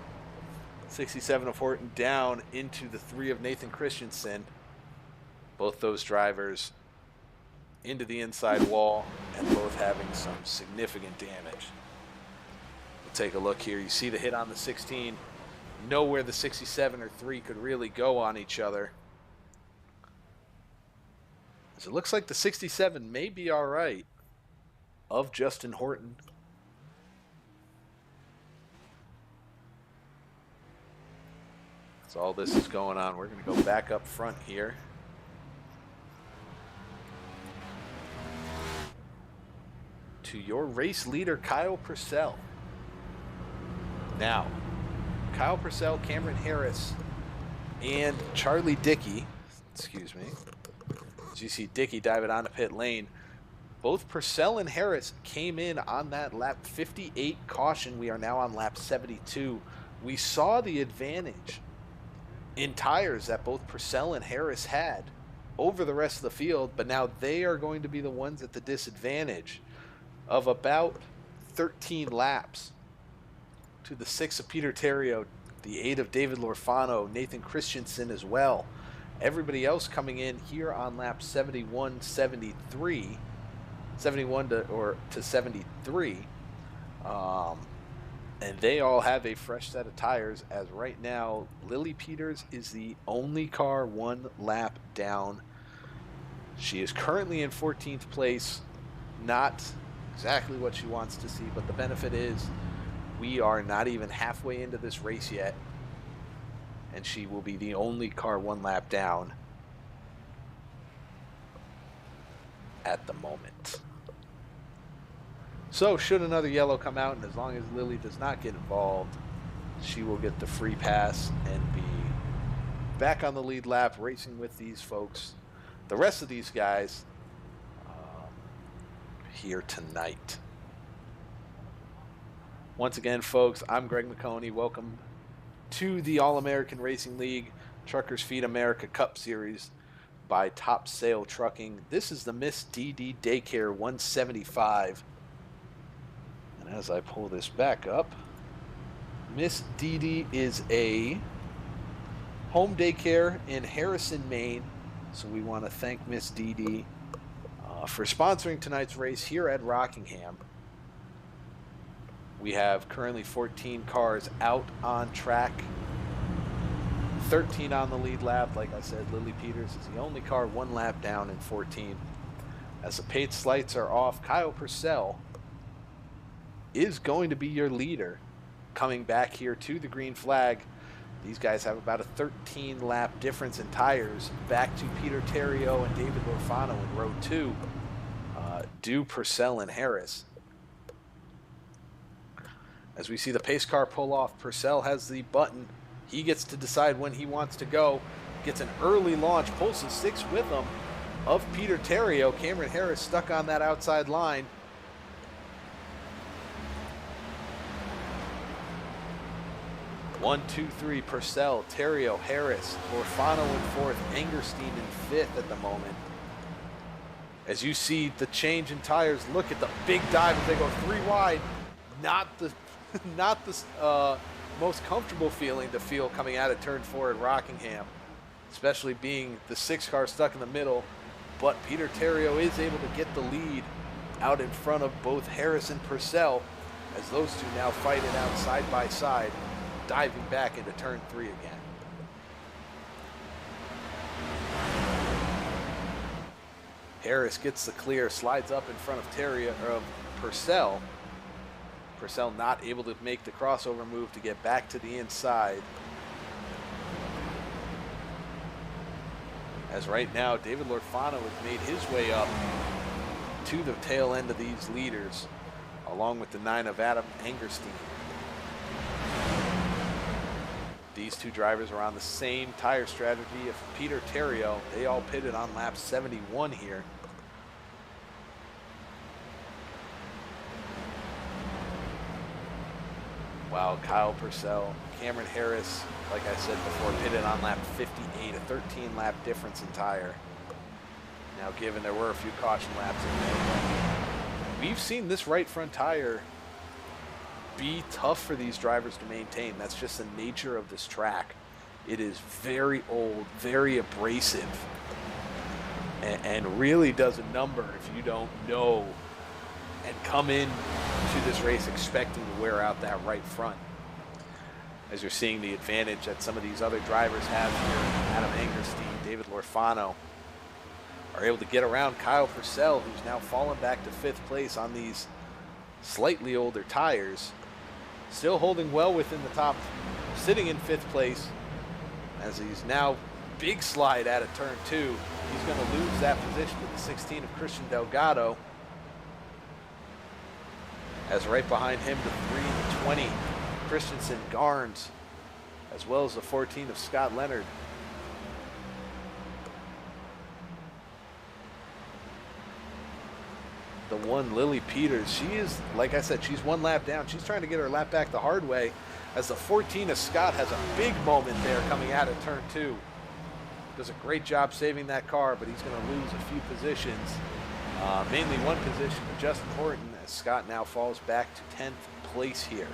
67 of Horton down into the 3 of Nathan Christensen. Both those drivers into the inside wall and both having some significant damage. We'll take a look here. You see the hit on the 16. Know where the 67 or 3 could really go on each other. So it looks like the 67 may be all right of Justin Horton. So all this is going on. We're going to go back up front here. To your race leader, Kyle Purcell. Now, Kyle Purcell, Cameron Harris, and Charlie Dickey, excuse me, as you see Dickey diving onto pit lane, both Purcell and Harris came in on that lap 58 caution. We are now on lap 72. We saw the advantage in tires that both Purcell and Harris had over the rest of the field, but now they are going to be the ones at the disadvantage of about 13 laps to the 6 of Peter Terrio, the 8 of David Lorfano, Nathan Christensen as well. Everybody else coming in here on lap 71, 73, 71 to 73. And they all have a fresh set of tires, as right now Lily Peters is the only car 1 lap down. She is currently in 14th place. Not exactly what she wants to see, but the benefit is we are not even halfway into this race yet, and she will be the only car 1 lap down at the moment. So should another yellow come out, and as long as Lily does not get involved, she will get the free pass and be back on the lead lap racing with these folks, the rest of these guys, here tonight. Once again, folks, I'm Greg McConey. Welcome to the All-American Racing League Truckers Feed America Cup Series by Top Sail Trucking. This is the Miss DD Daycare 175. And as I pull this back up, Miss DD is a home daycare in Harrison, Maine. So we want to thank Miss DD for sponsoring tonight's race here at Rockingham. We have currently 14 cars out on track, 13 on the lead lap. Like I said, Lily Peters is the only car 1 lap down in 14. As the pace lights are off, Kyle Purcell is going to be your leader coming back here to the green flag. These guys have about a 13 lap difference in tires back to Peter Terrio and David Lorfano in row 2. Do Purcell and Harris. As we see the pace car pull off, Purcell has the button. He gets to decide when he wants to go. Gets an early launch, pulls the 6 with him of Peter Terrio. Cameron Harris stuck on that outside line. One, two, three, Purcell, Terrio, Harris, Lorfano in 4th, Angerstein in 5th at the moment. As you see the change in tires, look at the big dive as they go 3 wide. Not the most comfortable feeling to feel coming out of turn 4 at Rockingham, especially being the 6 car stuck in the middle. But Peter Terrio is able to get the lead out in front of both Harris and Purcell, as those two now fight it out side by side, diving back into turn 3 again. Harris gets the clear, slides up in front of Purcell. Purcell not able to make the crossover move to get back to the inside. As right now, David Lorfano has made his way up to the tail end of these leaders, along with the 9 of Adam Angerstein. These two drivers are on the same tire strategy of Peter Terrio. They all pitted on lap 71 here. While Kyle Purcell, Cameron Harris, like I said before, pitted on lap 58, a 13-lap difference in tire. Now, given there were a few caution laps in there, we've seen this right front tire be tough for these drivers to maintain. That's just the nature of this track. It is very old, very abrasive, and really does a number if you don't know and come in to this race expecting to wear out that right front. As you're seeing the advantage that some of these other drivers have here, Adam Angerstein, David Lorfano, are able to get around Kyle Purcell, who's now fallen back to 5th place on these slightly older tires. Still holding well within the top, sitting in 5th place, as he's now big slide out of turn 2. He's going to lose that position to the 16 of Christian Delgado. As right behind him, the 3 and the 20, Christensen Garnes, as well as the 14 of Scott Leonard. The 1, Lily Peters, she is, like I said, she's 1 lap down. She's trying to get her lap back the hard way, as the 14 of Scott has a big moment there coming out of turn 2. Does a great job saving that car, but he's going to lose a few positions. Mainly 1 position for Justin Horton, as Scott now falls back to 10th place here.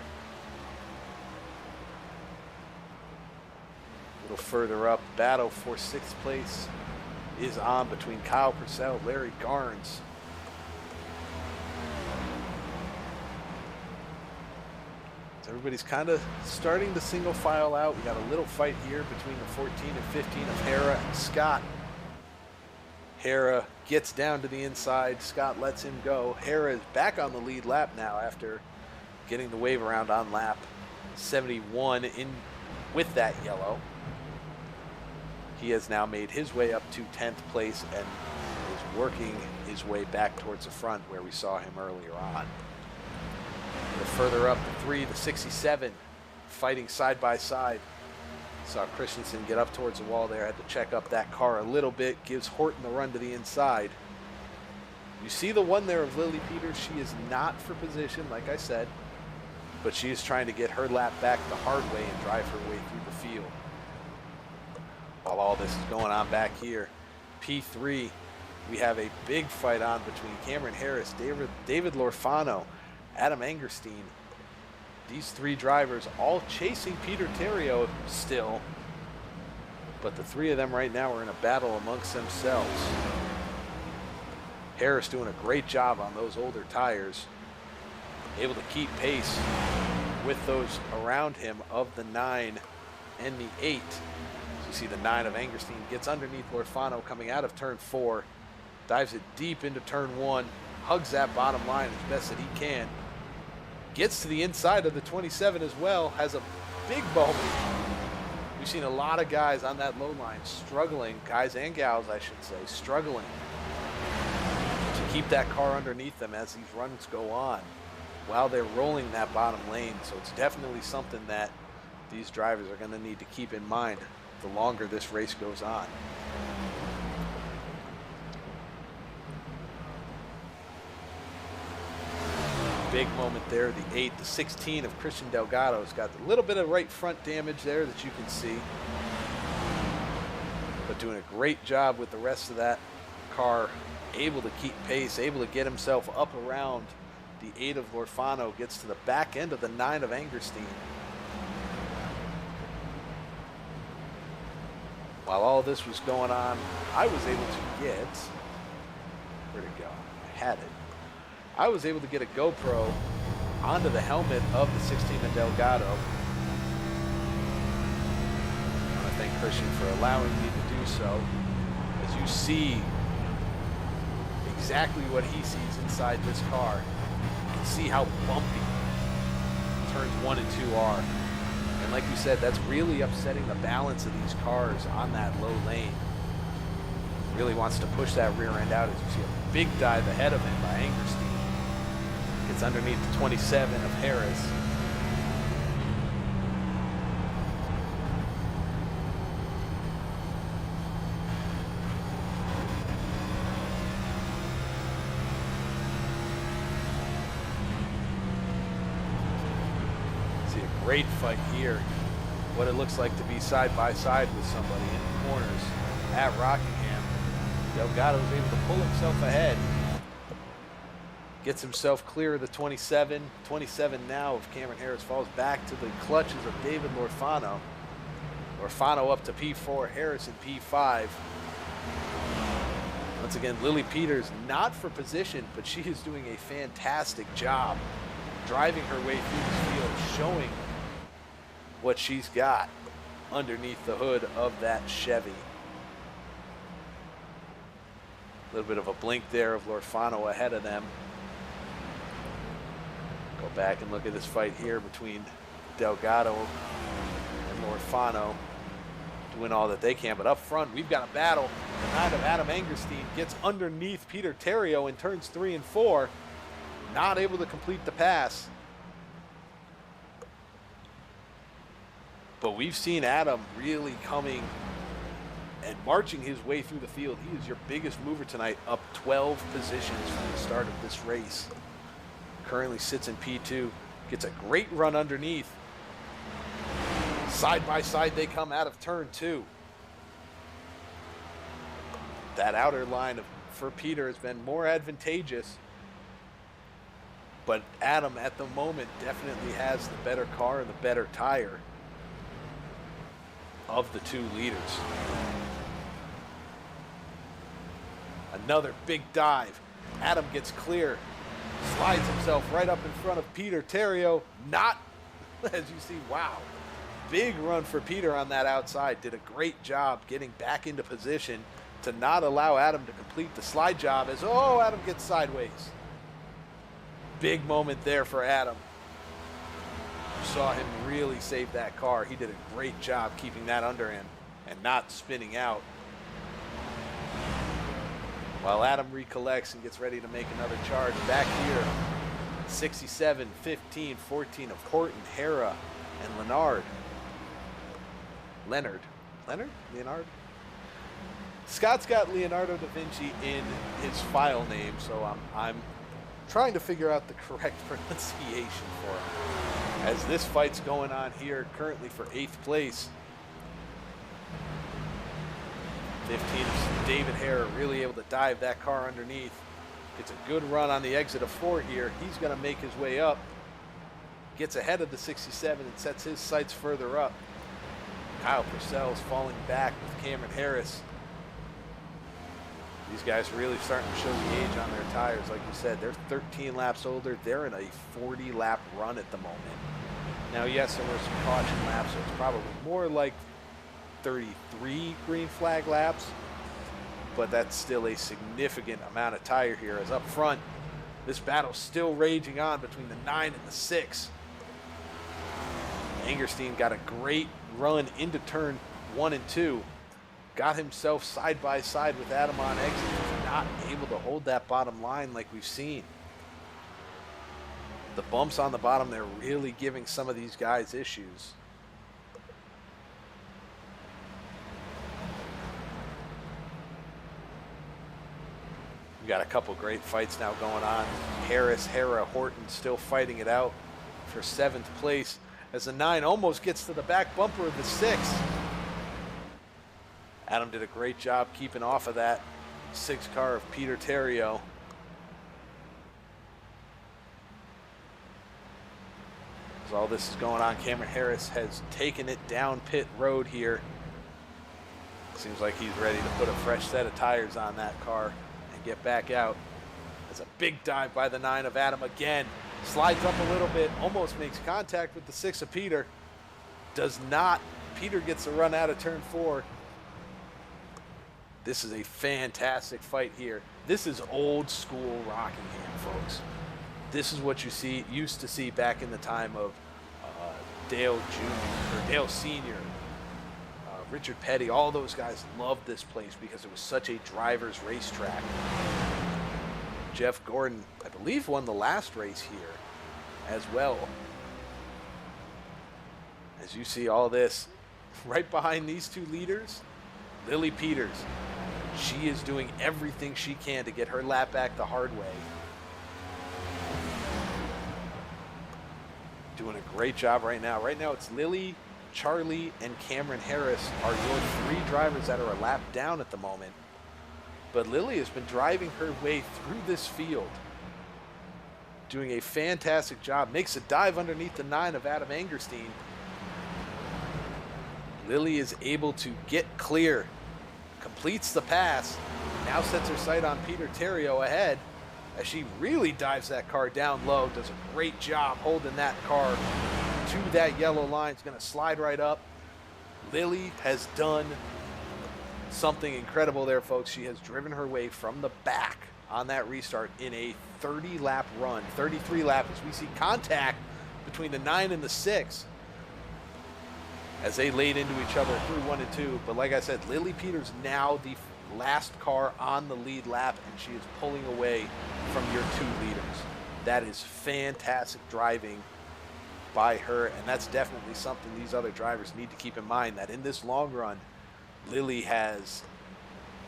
A little further up, battle for 6th place is on between Kyle Purcell, Larry Garnes. Everybody's kind of starting to single file out. We got a little fight here between the 14 and 15 of Hara and Scott. Hara gets down to the inside. Scott lets him go. Hara is back on the lead lap now after getting the wave around on lap 71 in with that yellow. He has now made his way up to 10th place and is working his way back towards the front where we saw him earlier on. A little further up, the 3, the 67, fighting side by side. Saw Christensen get up towards the wall there, had to check up that car a little bit, gives Horton the run to the inside. You see the 1 there of Lily Peters, she is not for position, like I said, but she is trying to get her lap back the hard way and drive her way through the field. While all this is going on back here, P3, we have a big fight on between Cameron Harris, David Lorfano, Adam Angerstein. These 3 drivers all chasing Peter Terrio still, but the 3 of them right now are in a battle amongst themselves. Harris doing a great job on those older tires, able to keep pace with those around him of the 9 and the 8. You see the 9 of Angerstein gets underneath Lorfano coming out of turn 4, dives it deep into turn 1, hugs that bottom line as best that he can. Gets to the inside of the 27 as well, has a big moment. We've seen a lot of guys on that low line struggling, guys and gals I should say, struggling to keep that car underneath them as these runs go on while they're rolling that bottom lane. So it's definitely something that these drivers are going to need to keep in mind the longer this race goes on. Big moment there, the 8, the 16 of Christian Delgado's got a little bit of right front damage there that you can see, but doing a great job with the rest of that car, able to keep pace, able to get himself up around the 8 of Lorfano, gets to the back end of the 9 of Angerstein. While all this was going on, I was able to get, where'd it go? I had it. I was able to get a GoPro onto the helmet of the 16 of Delgado. I want to thank Christian for allowing me to do so. As you see exactly what he sees inside this car, you can see how bumpy turns 1 and 2 are. And like you said, that's really upsetting the balance of these cars on that low lane. Really wants to push that rear end out as you see a big dive ahead of him by Angerstein. Gets underneath the 27 of Harris. See a Great fight here. What it looks like to be side by side with somebody in the corners at Rockingham. Delgado is able to pull himself ahead. Gets himself clear of the 27. 27 now of Cameron Harris falls back to the clutches of David Lorfano. Lorfano up to P4, Harris in P5. Once again, Lily Peters not for position, but she is doing a fantastic job driving her way through this field, showing what she's got underneath the hood of that Chevy. A little bit of a blink there of Lorfano ahead of them. Go back and look at this fight here between Delgado and Lorfano, doing all that they can. But up front, we've got a battle. The 9 of Adam Angerstein gets underneath Peter Terrio in turns 3 and 4. Not able to complete the pass. But we've seen Adam really coming and marching his way through the field. He is your biggest mover tonight, up 12 positions from the start of this race. Currently sits in P2, gets a great run underneath. Side by side they come out of turn 2. That outer line for Peter has been more advantageous, but Adam at the moment definitely has the better car and the better tire of the two leaders. Another big dive. Adam gets clear, slides himself right up in front of Peter Terrio. Not, as you see, wow. Big run for Peter on that outside. Did a great job getting back into position to not allow Adam to complete the slide job as, oh, Adam gets sideways. Big moment there for Adam. You saw him really save that car. He did a great job keeping that under him and not spinning out. While Adam recollects and gets ready to make another charge back here, 67, 15, 14 of Horton, Hera, and Leonard. Leonard? Scott's got Leonardo da Vinci in his file name, so I'm trying to figure out the correct pronunciation for him. As this fight's going on here currently for 8th place. 15 is David Hare, really able to dive that car underneath. Gets a good run on the exit of 4 here. He's going to make his way up. Gets ahead of the 67 and sets his sights further up. Kyle Purcell's falling back with Cameron Harris. These guys really starting to show the age on their tires. Like you said, they're 13 laps older. They're in a 40-lap run at the moment. Now, yes, there were some caution laps, so it's probably more like 33 green flag laps, but that's still a significant amount of tire here. As up front, this battle's still raging on between the 9 and the 6. Angerstein got a great run into turn 1 and 2. Got himself side by side with Adam on exit. He's not able to hold that bottom line like we've seen. The bumps on the bottom, they're really giving some of these guys issues. We got a couple great fights now going on. Harris, Hera, Horton still fighting it out for 7th place as the 9 almost gets to the back bumper of the 6. Adam did a great job keeping off of that 6 car of Peter Terrio. As all this is going on, Cameron Harris has taken it down pit road here. Seems like he's ready to put a fresh set of tires on that car and get back out. There's a big dive by the 9 of Adam again. Slides up a little bit, almost makes contact with the 6 of Peter. Does not. Peter gets the run out of turn 4. This is a fantastic fight here. This is old school Rockingham, folks. This is what you used to see back in the time of Dale Jr. or Dale Sr., Richard Petty. All those guys loved this place because it was such a driver's racetrack. Jeff Gordon, I believe, won the last race here as well. As you see all this, right behind these two leaders, Lily Peters. She is doing everything she can to get her lap back the hard way. doing a great job right now. Right now it's Lily, Charlie, and Cameron Harris are your 3 drivers that are a lap down at the moment. But Lily has been driving her way through this field, doing a fantastic job. Makes a dive underneath the 9 of Adam Angerstein. Lily is able to get clear, completes the pass, now sets her sight on Peter Terrio ahead as she really dives that car down low, does a great job holding that car to that yellow line. It's going to slide right up. Lily has done something incredible there, folks. She has driven her way from the back on that restart in a 30-lap run, 33 laps, as we see contact between the 9 and the 6 as they laid into each other through 1 and 2. But like I said, Lily Peters now the last car on the lead lap, and she is pulling away from your 2 leaders. That is fantastic driving by her, and that's definitely something these other drivers need to keep in mind, that in this long run, Lily has,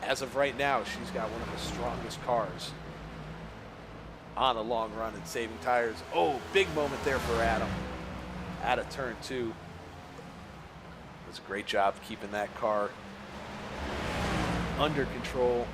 as of right now, she's got one of the strongest cars on a long run and saving tires. Oh, big moment there for Adam out of turn 2. Does a great job keeping that car under control.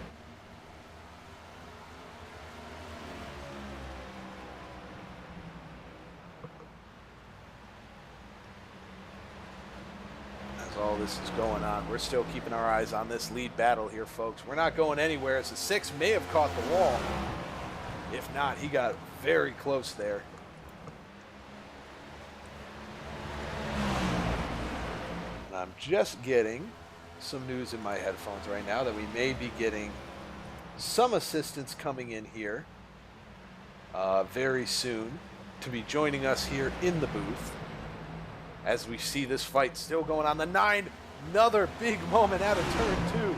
As all this is going on, we're still keeping our eyes on this lead battle here, folks. We're not going anywhere, as the 6 may have caught the wall. If not, he got very close there. And I'm just getting some news in my headphones right now that we may be getting some assistance coming in here very soon to be joining us here in the booth as we see this fight still going on. The 9, another big moment out of turn 2.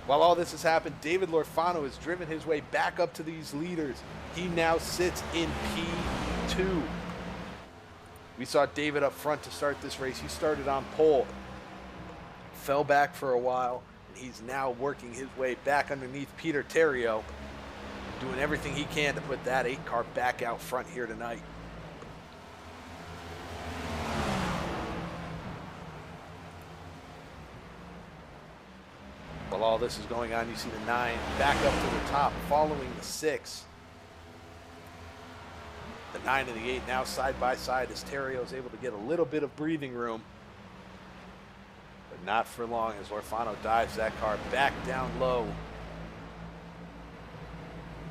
While all this has happened, David Lorfano has driven his way back up to these leaders. He now sits in P2. We saw David up front to start this race. He started on pole, fell back for a while, and he's now working his way back underneath Peter Terrio, doing everything he can to put that 8 car back out front here tonight. While all this is going on, you see the 9 back up to the top, following the 6. The 9 and the 8 now side by side as Terrio is able to get a little bit of breathing room. But not for long as Lorfano dives that car back down low.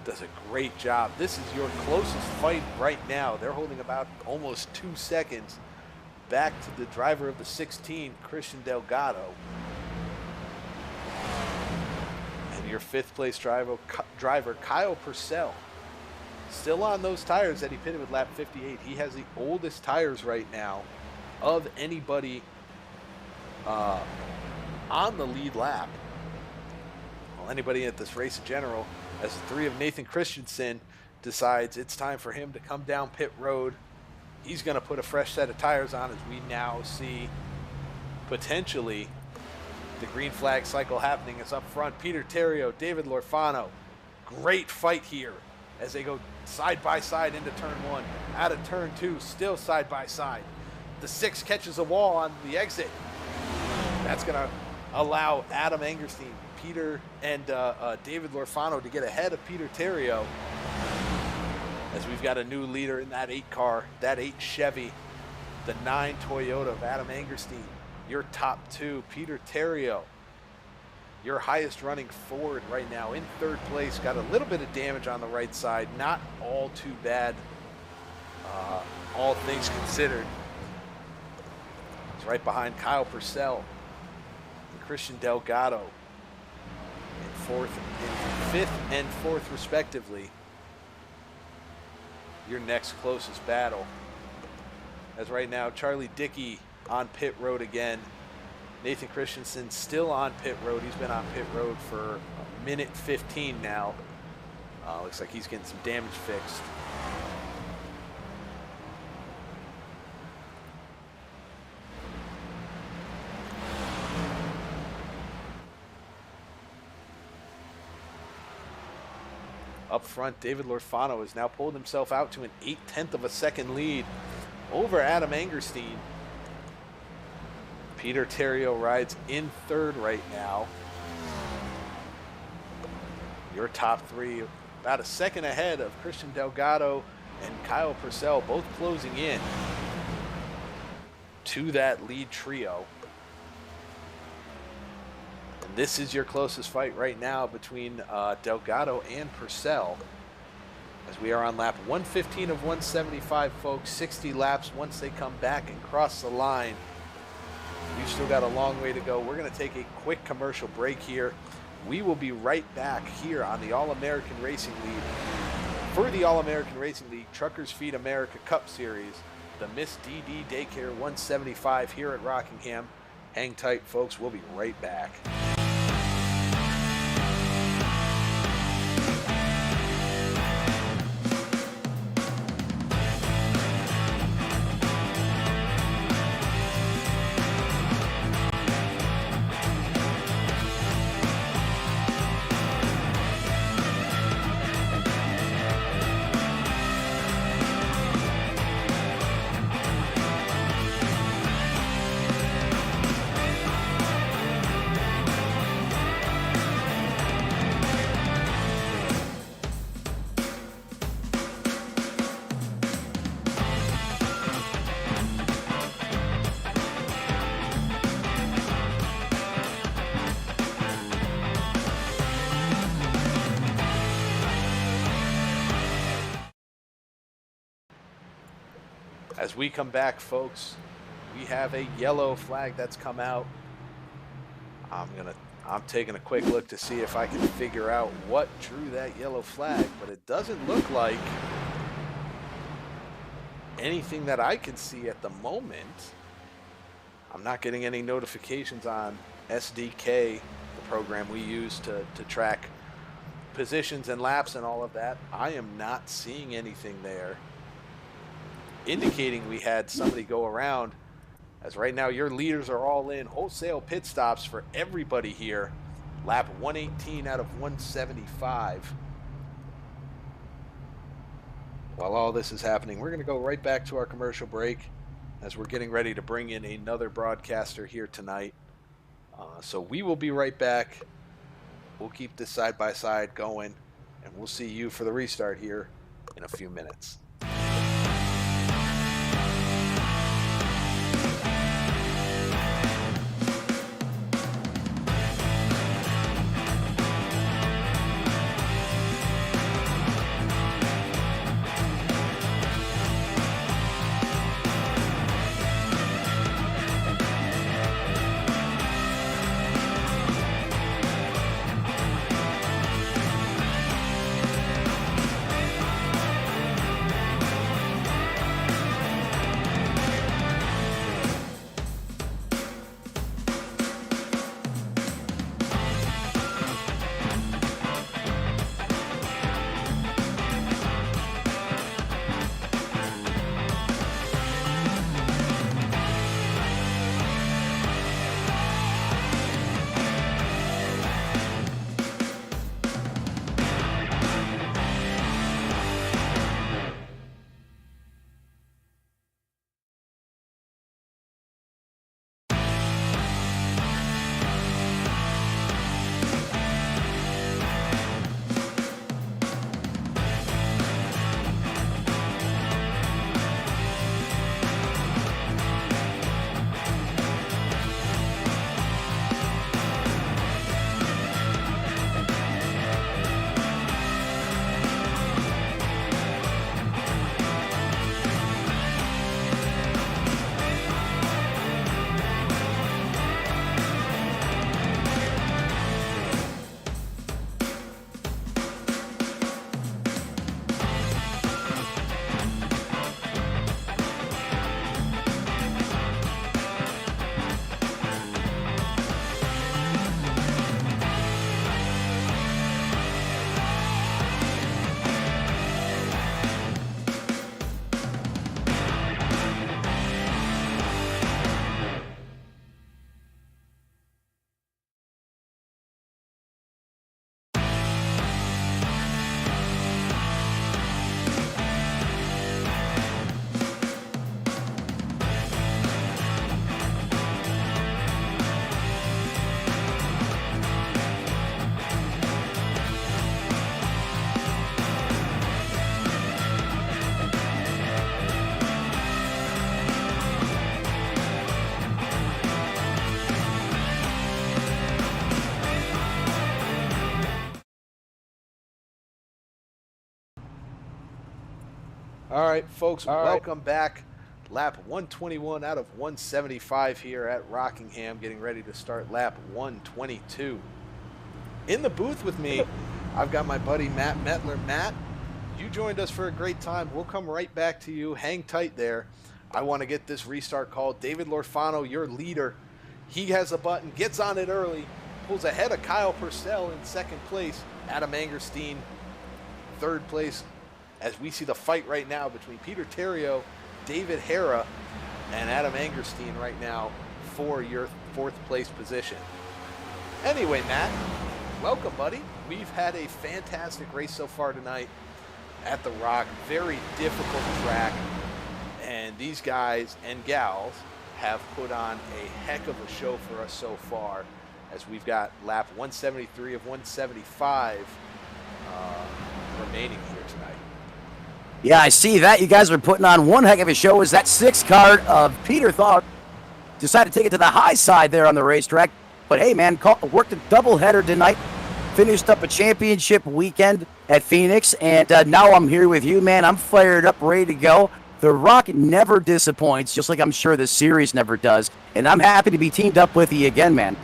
Does a great job. This is your closest fight right now. They're holding about almost 2 seconds back to the driver of the 16, Christian Delgado. And your 5th place driver Kyle Purcell, still on those tires that he pitted with lap 58. He has the oldest tires right now of anybody on the lead lap. Well, anybody at this race in general, as the 3 of Nathan Christensen decides it's time for him to come down pit road. He's going to put a fresh set of tires on as we now see potentially the green flag cycle happening. Is up front, Peter Terrio, David Lorfano. Great fight here as they go side by side into turn 1. Out of turn 2, still side by side. The 6 catches a wall on the exit. That's going to allow Adam Angerstein, Peter, and David Lorfano to get ahead of Peter Terrio, as we've got a new leader in that 8 car, that 8 Chevy, the 9 Toyota of Adam Angerstein. Your top 2, Peter Terrio, your highest running Ford right now in 3rd place. Got a little bit of damage on the right side, not all too bad, all things considered. It's right behind Kyle Purcell and Christian Delgado in 5th and 4th respectively. Your next closest battle, as right now Charlie Dickey on pit road again. Nathan Christensen still on pit road. He's been on pit road for a minute 15 now. Looks like he's getting some damage fixed. Up front, David Lorfano has now pulled himself out to an 0.8 of a second lead over Adam Angerstein. Peter Terrio rides in third right now. Your top three about a second ahead of Christian Delgado and Kyle Purcell, both closing in to that lead trio. And this is your closest fight right now between Delgado and Purcell, as we are on lap 115 of 175, folks. 60 laps once they come back and cross the line. We've still got a long way to go. We're going to take a quick commercial break here. We will be right back here on the All-American Racing League for the All-American Racing League Truckers Feed America Cup Series, the Miss DD Daycare 175 here at Rockingham. Hang tight, folks. We'll be right back. As we come back, folks, we have a yellow flag that's come out. I'm taking a quick look to see if I can figure out what drew that yellow flag, but it doesn't look like anything that I can see at the moment. I'm not getting any notifications on SDK, the program we use to track positions and laps and all of that. I am not seeing anything there indicating we had somebody go around, as right now your leaders are all in. Wholesale pit stops for everybody here. Lap 118 out of 175. While all this is happening, we're going to go right back to our commercial break as we're getting ready to bring in another broadcaster here tonight. So we will be right back. We'll keep this side-by-side going, and we'll see you for the restart here in a few minutes. All right, folks, welcome back. Lap 121 out of 175 here at Rockingham, getting ready to start lap 122. In the booth with me, I've got my buddy Matt Metler. Matt, you joined us for a great time. We'll come right back to you. Hang tight there. I want to get this restart called. David Lorfano, your leader, he has a button, gets on it early, pulls ahead of Kyle Purcell in second place. Adam Angerstein, third place, as we see the fight right now between Peter Terrio, David Hara, and Adam Angerstein right now for your fourth place position. Anyway, Matt, welcome, buddy. We've had a fantastic race so far tonight at the Rock. Very difficult track, and these guys and gals have put on a heck of a show for us so far, as we've got lap 173 of 175 remaining here tonight.
Yeah, I see that. You guys are putting on one heck of a show as that 6 car of Peter Thought decided to take it to the high side there on the racetrack. But hey, man, worked a doubleheader tonight. Finished up a championship weekend at Phoenix. And now I'm here with you, man. I'm fired up, ready to go. The Rock never disappoints, just like I'm sure the series never does. And I'm happy to be teamed up with you again, man.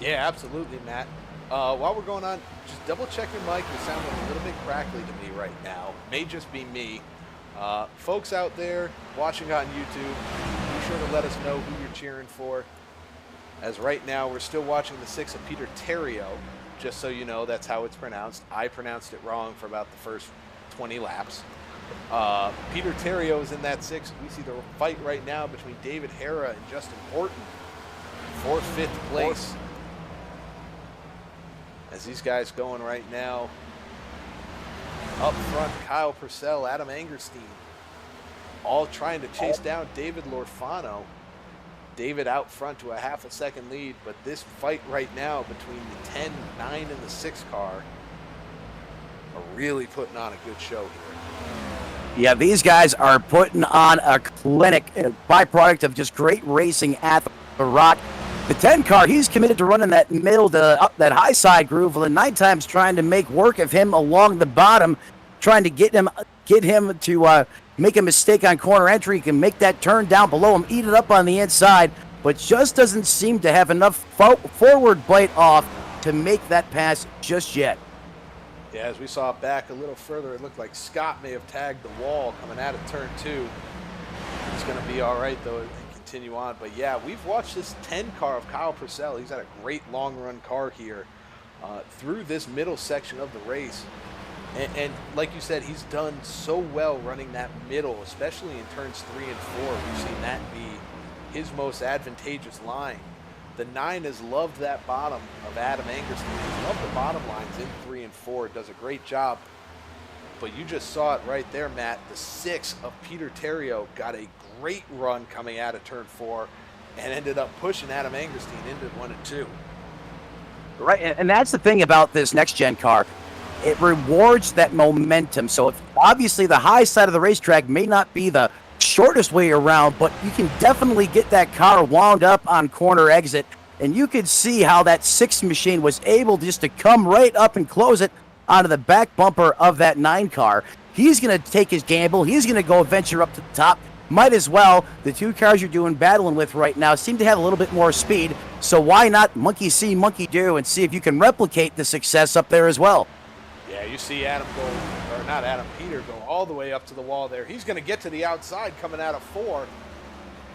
Yeah, absolutely, Matt. While we're going on, just double check your mic. You're sounding a little bit crackly to me right now. May just be me. Folks out there watching on YouTube, be sure to let us know who you're cheering for. As right now, we're still watching the 6 of Peter Terrio. Just so you know, that's how it's pronounced. I pronounced it wrong for about the first 20 laps. Peter Terrio is in that 6. We see the fight right now between David Hara and Justin Horton for 5th place. As these guys going right now. Up front, Kyle Purcell, Adam Angerstein, all trying to chase down David Lorfano. David out front to a half a second lead, but this fight right now between the 10, 9, and the 6 car are really putting on a good show here.
Yeah, these guys are putting on a clinic, a byproduct of just great racing at the Rock. The 10 car, he's committed to running that middle to up that high side groove. Well, the 9 times trying to make work of him along the bottom, trying to get him to make a mistake on corner entry. He can make that turn down below him, eat it up on the inside, but just doesn't seem to have enough forward bite off to make that pass just yet.
Yeah, as we saw back a little further, it looked like Scott may have tagged the wall coming out of turn 2. It's going to be all right, though, and continue on. But yeah, we've watched this 10 car of Kyle Purcell. He's had a great long run car here through this middle section of the race. And like you said, he's done so well running that middle, especially in turns 3 and 4. We've seen that be his most advantageous line. The 9 has loved that bottom of Adam Angerstein. He's loved the bottom lines in 3 and 4. Does a great job. But you just saw it right there, Matt. The 6 of Peter Terrio got a great run coming out of turn 4 and ended up pushing Adam Angerstein into 1 and 2.
Right, and that's the thing about this next-gen car. It rewards that momentum. So if, obviously the high side of the racetrack may not be the shortest way around, but you can definitely get that car wound up on corner exit. And you could see how that 6 machine was able just to come right up and close it onto the back bumper of that 9 car. He's going to take his gamble. He's going to go venture up to the top. Might as well. The 2 cars you're doing battling with right now seem to have a little bit more speed. So why not monkey see, monkey do, and see if you can replicate the success up there as well.
Yeah, you see Peter go all the way up to the wall there. He's going to get to the outside coming out of 4.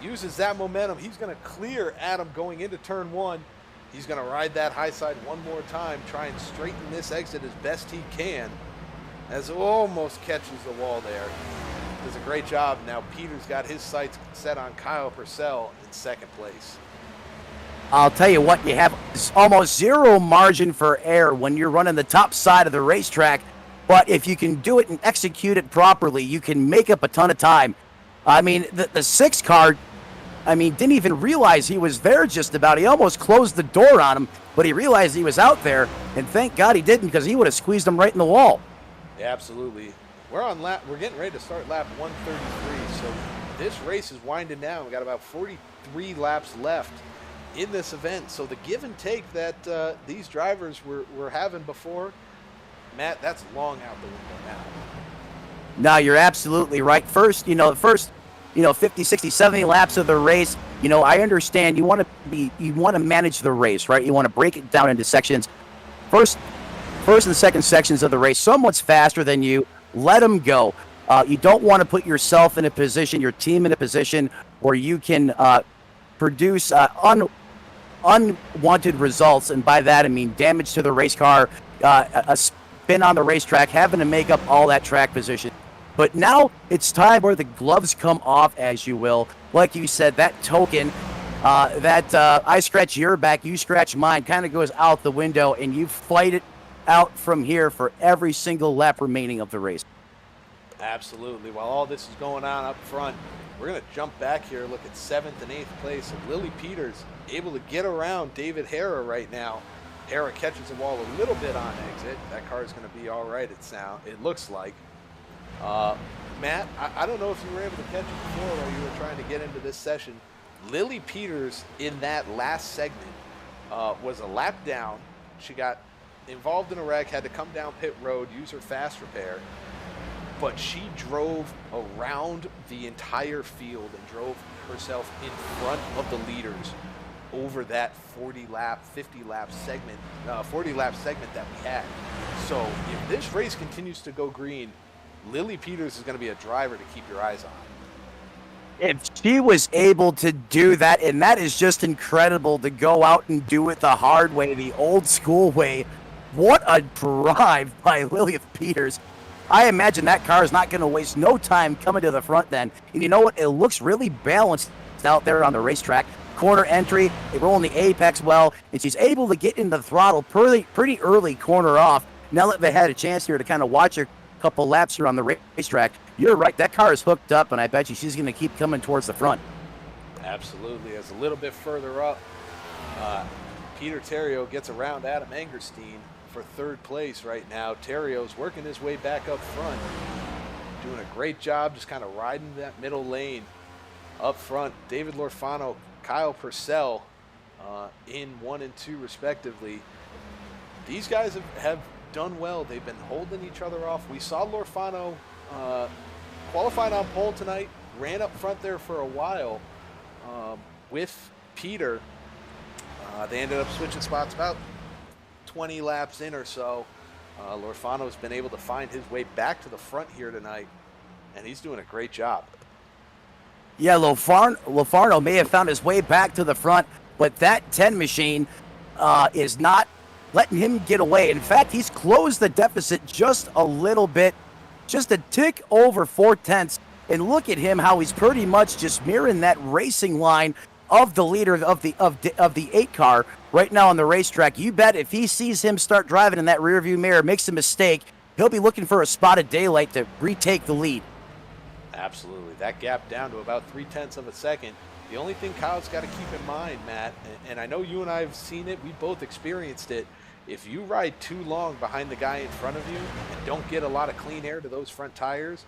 Uses that momentum. He's going to clear Adam going into turn 1. He's going to ride that high side one more time, try and straighten this exit as best he can, as almost catches the wall there. Does a great job. Now Peter's got his sights set on Kyle Purcell in second place.
I'll tell you what, you have almost zero margin for error when you're running the top side of the racetrack, but if you can do it and execute it properly, you can make up a ton of time. I mean, the 6 car, didn't even realize he was there just about. He almost closed the door on him, but he realized he was out there, and thank God he didn't, because he would have squeezed him right in the wall.
Yeah, absolutely. We're getting ready to start lap 133, so this race is winding down. We got about 43 laps left in this event. So the give and take that these drivers were having before, Matt, that's long out the window now.
No, you're absolutely right. First, the first, 50, 60, 70 laps of the race, I understand you want to manage the race, right? You want to break it down into sections. First, first and second sections of the race, someone's faster than you, let them go. You don't want to put yourself in a position, your team in a position where you can produce unwanted results, and by that I mean damage to the race car, a spin on the racetrack, having to make up all that track position. But now it's time where the gloves come off, as you will. Like you said, that token, that I scratch your back, you scratch mine, kind of goes out the window, and you fight it out from here for every single lap remaining of the race.
Absolutely. While all this is going on up front, we're going to jump back here, look at 7th and 8th place. And Lily Peters able to get around David Hara right now. Hara catches the wall a little bit on exit. That car is going to be all right, it looks like. Matt, I don't know if you were able to catch it before while you were trying to get into this session. Lily Peters in that last segment was a lap down. She got involved in a wreck, had to come down pit road, use her fast repair. But she drove around the entire field and drove herself in front of the leaders over that 40 lap segment that we had. So if this race continues to go green, Lily Peters is going to be a driver to keep your eyes on.
If she was able to do that, and that is just incredible to go out and do it the hard way, the old school way. What a drive by Lily Peters. I imagine that car is not going to waste no time coming to the front then. And you know what? It looks really balanced out there on the racetrack. Corner entry, they roll in the apex well, and she's able to get into the throttle pretty early corner off. Now that they had a chance here to kind of watch her couple laps here on the racetrack, you're right, that car is hooked up, and I bet you she's going to keep coming towards the front.
Absolutely. As a little bit further up, Peter Terrio gets around Adam Angerstein for third place right now. Terrio's working his way back up front, doing a great job just kind of riding that middle lane up front. David Lorfano, Kyle Purcell in 1 and 2 respectively. These guys have done well. They've been holding each other off. We saw Lorfano qualified on pole tonight, ran up front there for a while with Peter. They ended up switching spots about 20 laps in or so. Lorfano's been able to find his way back to the front here tonight, and he's doing a great job.
Yeah, Lofarno may have found his way back to the front, but that 10 machine is not letting him get away. In fact, he's closed the deficit just a little bit, just a tick over 4/10. And look at him, how he's pretty much just mirroring that racing line of the leader of the 8 car right now on the racetrack. You bet if he sees him start driving in that rearview mirror, makes a mistake, he'll be looking for a spot of daylight to retake the lead.
Absolutely. That gap down to about 0.3 of a second. The only thing Kyle's got to keep in mind, Matt, and I know you and I have seen it, we both experienced it, if you ride too long behind the guy in front of you and don't get a lot of clean air to those front tires,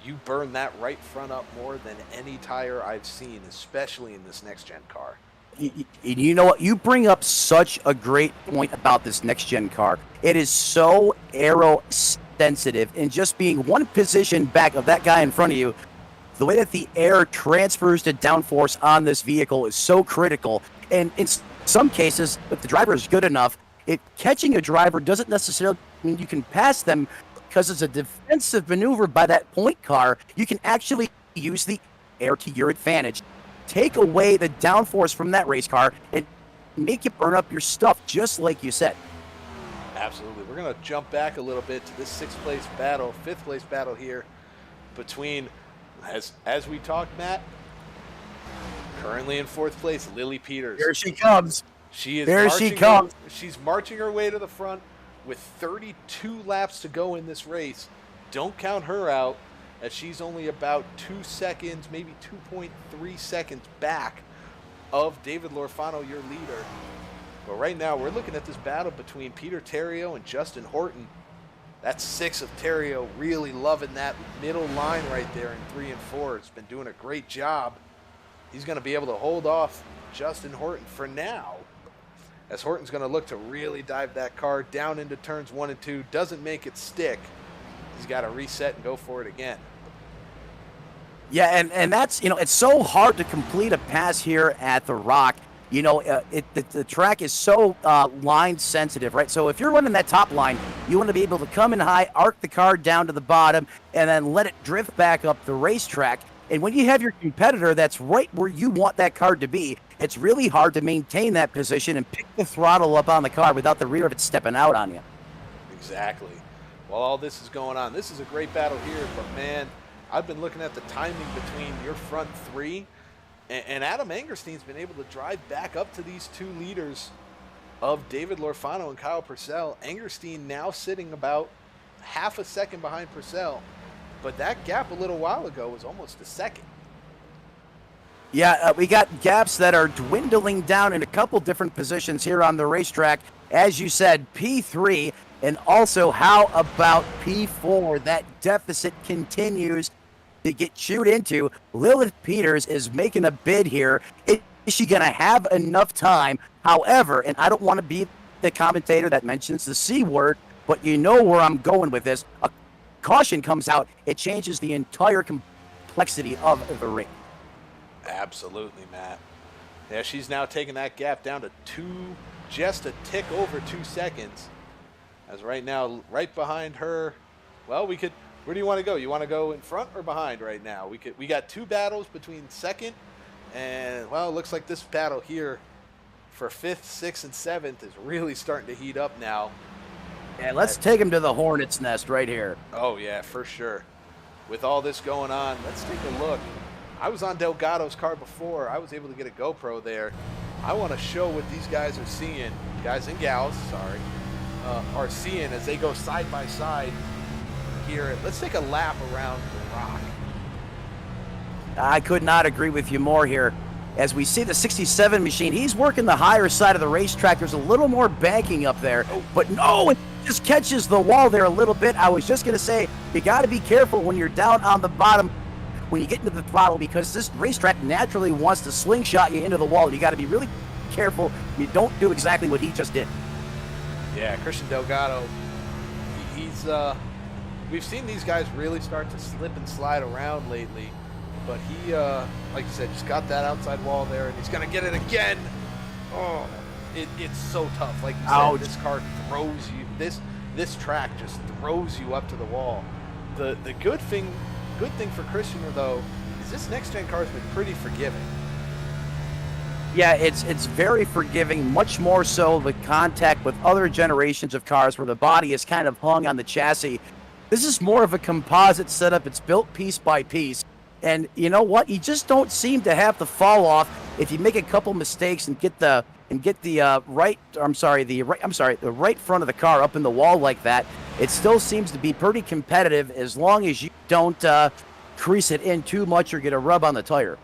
you burn that right front up more than any tire I've seen, especially in this next-gen car.
You know what? You bring up such a great point about this next-gen car. It is so aero-sensitive, and just being one position back of that guy in front of you, the way that the air transfers to downforce on this vehicle is so critical. And in some cases, if the driver is good enough, catching a driver doesn't necessarily mean you can pass them, because it's a defensive maneuver by that point car. You can actually use the air to your advantage. Take away the downforce from that race car and make it burn up your stuff, just like you said.
Absolutely. We're going to jump back a little bit to this 5th place battle here between, as we talked, Matt, currently in 4th place, Lily Peters.
Here she comes.
She's marching her way to the front with 32 laps to go in this race. Don't count her out, as she's only about 2 seconds, maybe 2.3 seconds back of David Lorfano, your leader. But right now, we're looking at this battle between Peter Terrio and Justin Horton. That's 6 of Terrio, really loving that middle line right there in 3 and 4. It's been doing a great job. He's going to be able to hold off Justin Horton for now, as Horton's going to look to really dive that car down into turns 1 and 2. Doesn't make it stick, he's got to reset and go for it again.
Yeah, and that's, it's so hard to complete a pass here at the Rock. The track is so line sensitive, right? So if you're running that top line, you want to be able to come in high, arc the car down to the bottom, and then let it drift back up the racetrack. And when you have your competitor that's right where you want that car to be, it's really hard to maintain that position and pick the throttle up on the car without the rear of it stepping out on you.
Exactly. While all this is going on, this is a great battle here, but man, I've been looking at the timing between your front three, and Adam Angerstein's been able to drive back up to these two leaders of David Lorfano and Kyle Purcell. Angerstein now sitting about half a second behind Purcell, but that gap a little while ago was almost a second.
Yeah, we got gaps that are dwindling down in a couple different positions here on the racetrack. As you said, P3, and also how about P4? That deficit continues to get chewed into. Lilith Peters is making a bid here. Is she going to have enough time? However, and I don't want to be the commentator that mentions the C word, but you know where I'm going with this. A caution comes out. It changes the entire complexity of the race.
Absolutely, Matt. Yeah, she's now taking that gap down to just a tick over 2 seconds. As right now, right behind her, well, where do you want to go? You want to go in front or behind right now? We got two battles between second and, well, it looks like this battle here for 5th, 6th, and 7th is really starting to heat up now.
And let's take him to the hornet's nest right here.
Oh, yeah, for sure. With all this going on, let's take a look. I was on Delgado's car before. I was able to get a GoPro there. I want to show what these guys are seeing, guys and gals, sorry, are seeing as they go side by side here. Let's take a lap around the Rock.
I could not agree with you more here. As we see the 67 machine, he's working the higher side of the racetrack. There's a little more banking up there, but no, it just catches the wall there a little bit. I was just going to say, you got to be careful when you're down on the bottom when you get into the throttle, because this racetrack naturally wants to slingshot you into the wall. You got to be really careful you don't do exactly what he just did.
Yeah, Christian Delgado, we've seen these guys really start to slip and slide around lately, but he, like you said, just got that outside wall there, and he's going to get it again. Oh, it's so tough. Like you said, this car throws you, this track just throws you up to the wall. The good thing for Christian, though, is this next-gen car has been pretty forgiving.
Yeah, it's very forgiving, much more so the contact with other generations of cars where the body is kind of hung on the chassis. This is more of a composite setup. It's built piece by piece. And you know what? You just don't seem to have to fall off if you make a couple mistakes and get the right front of the car up in the wall like that. It still seems to be pretty competitive as long as you don't crease it in too much or get a rub on the tire.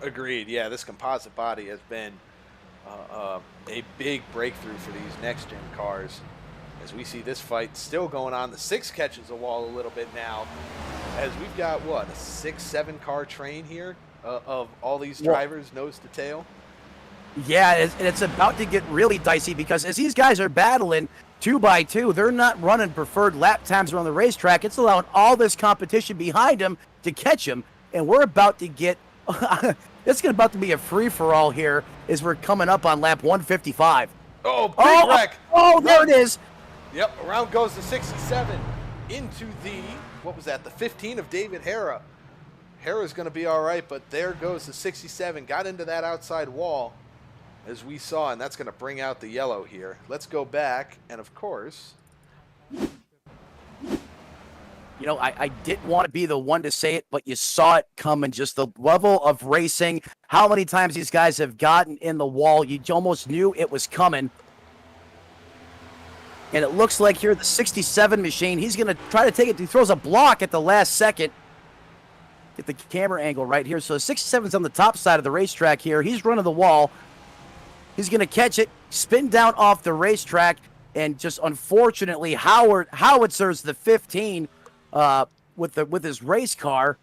Agreed. Yeah, this composite body has been a big breakthrough for these next-gen cars. As we see this fight still going on, the 6 catches the wall a little bit now. As we've got, what, a 6-7 car train here of all these drivers nose to tail?
Yeah, and it's about to get really dicey because as these guys are battling 2 by 2, they're not running preferred lap times around the racetrack. It's allowing all this competition behind them to catch them, and we're about to get it's about to be a free-for-all here as we're coming up on lap 155.
Oh, big wreck.
Oh, there it is.
Yep, around goes the 67 into the, what was that, the 15 of David Hara. Hara's going to be all right, but there goes the 67. Got into that outside wall, as we saw, and that's going to bring out the yellow here. Let's go back, and of course...
You know, I didn't want to be the one to say it, but you saw it coming, just the level of racing, how many times these guys have gotten in the wall. You almost knew it was coming. And it looks like here the 67 machine, he's going to try to take it. He throws a block at the last second. Get the camera angle right here. So 67's on the top side of the racetrack here. He's running the wall. He's going to catch it, spin down off the racetrack, and just unfortunately, Howitzer's the 15 with his race car.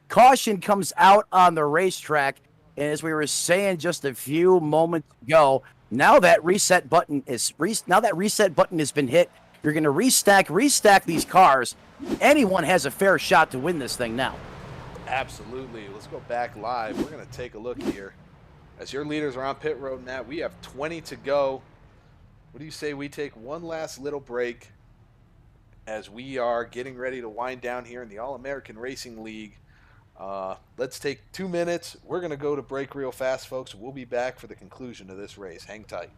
Caution comes out on the racetrack, and as we were saying just a few moments ago, now that reset button has been hit. You're going to restack these cars. Anyone has a fair shot to win this thing now.
Absolutely. Let's go back live. We're going to take a look here. As your leaders are on pit road, Nat, we have 20 to go. What do you say we take one last little break as we are getting ready to wind down here in the All-American Racing League? Let's take 2 minutes. We're going to go to break real fast, folks. We'll be back for the conclusion of this race. Hang tight.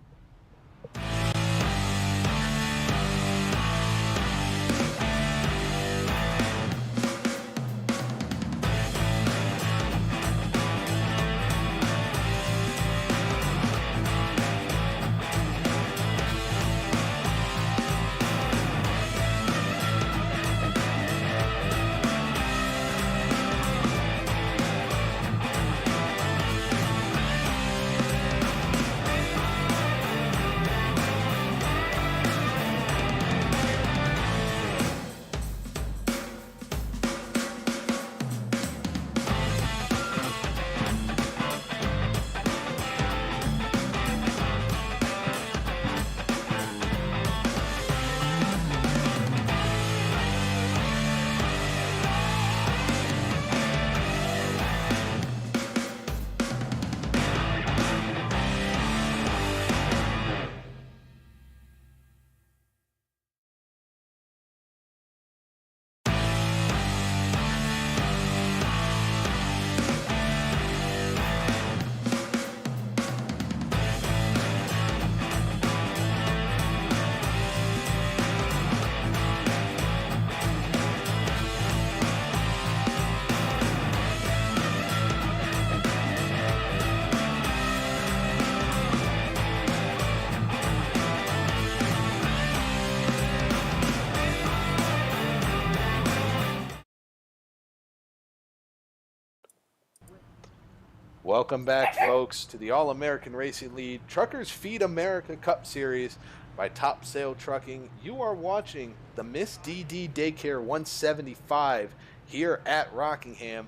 Welcome back, folks, to the All-American Racing League Truckers Feed America Cup Series by Top Sail Trucking. You are watching the Miss DD Daycare 175 here at Rockingham.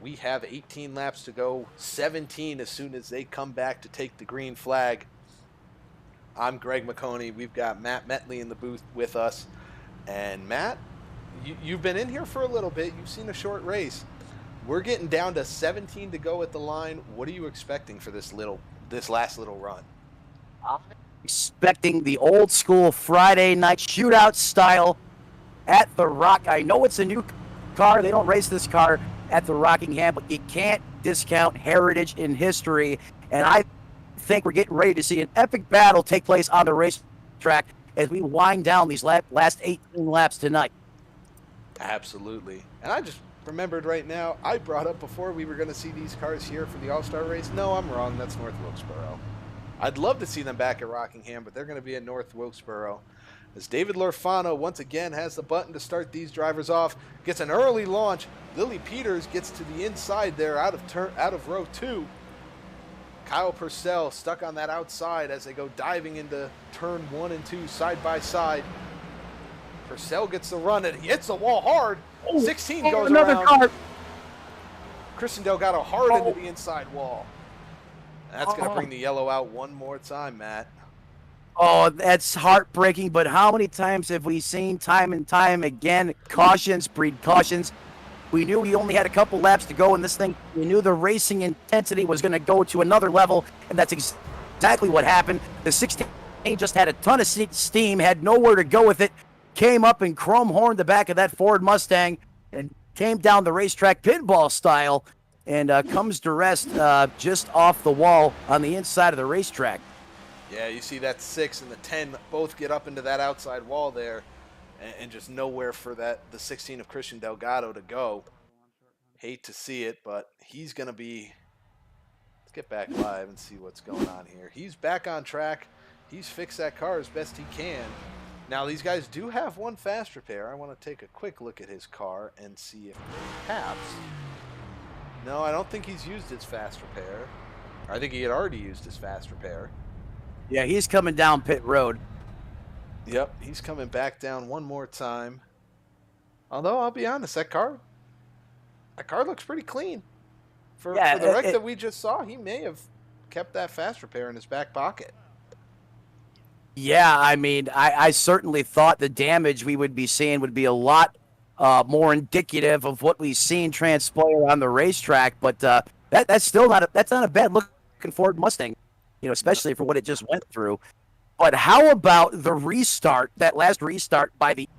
We have 18 laps to go, 17 as soon as they come back to take the green flag. I'm Greg McConey. We've got Matt Metley in the booth with us. And Matt, you've been in here for a little bit. You've seen a short race. We're getting down to 17 to go at the line. What are you expecting for this last little run?
I'm expecting the old school Friday night shootout style at the Rock. I know it's a new car. They don't race this car at the Rockingham, but you can't discount heritage in history. And I think we're getting ready to see an epic battle take place on the racetrack as we wind down these last 18 laps tonight.
Absolutely. And I just remembered right now, I brought up before we were going to see these cars here for the All-Star race. No, I'm wrong. That's North Wilkesboro. I'd love to see them back at Rockingham, but they're going to be at North Wilkesboro. As David Lorfano once again has the button to start these drivers off, gets an early launch. Lily Peters gets to the inside there out of row 2. Kyle Purcell stuck on that outside as they go diving into turn 1 and 2 side by side. Purcell gets the run and hits the wall hard. 16 goes
another
around.
car.
Christian Delgado hard into the inside wall. That's going to bring the yellow out one more time, Matt.
Oh, that's heartbreaking, but how many times have we seen time and time again, cautions breed cautions? We knew we only had a couple laps to go in this thing. We knew the racing intensity was going to go to another level, and that's exactly what happened. The 16 just had a ton of steam, had nowhere to go with it, came up and chrome horned the back of that Ford Mustang and came down the racetrack pinball style and comes to rest just off the wall on the inside of the racetrack.
Yeah, you see that 6 and the 10 both get up into that outside wall there and just nowhere for the 16 of Christian Delgado to go. Hate to see it, but he's going to be... Let's get back live and see what's going on here. He's back on track. He's fixed that car as best he can. Now, these guys do have one fast repair. I want to take a quick look at his car and see if perhaps... No, I don't think he's used his fast repair. I think he had already used his fast repair.
Yeah, he's coming down pit road.
Yep, he's coming back down one more time. Although, I'll be honest, that car looks pretty clean. For the wreck that we just saw, he may have kept that fast repair in his back pocket.
Yeah, I mean, I certainly thought the damage we would be seeing would be a lot more indicative of what we've seen transpire on the racetrack, but that's still that's not a bad looking Ford Mustang,
No.
especially for what it just went through. But how about the restart, that last restart by the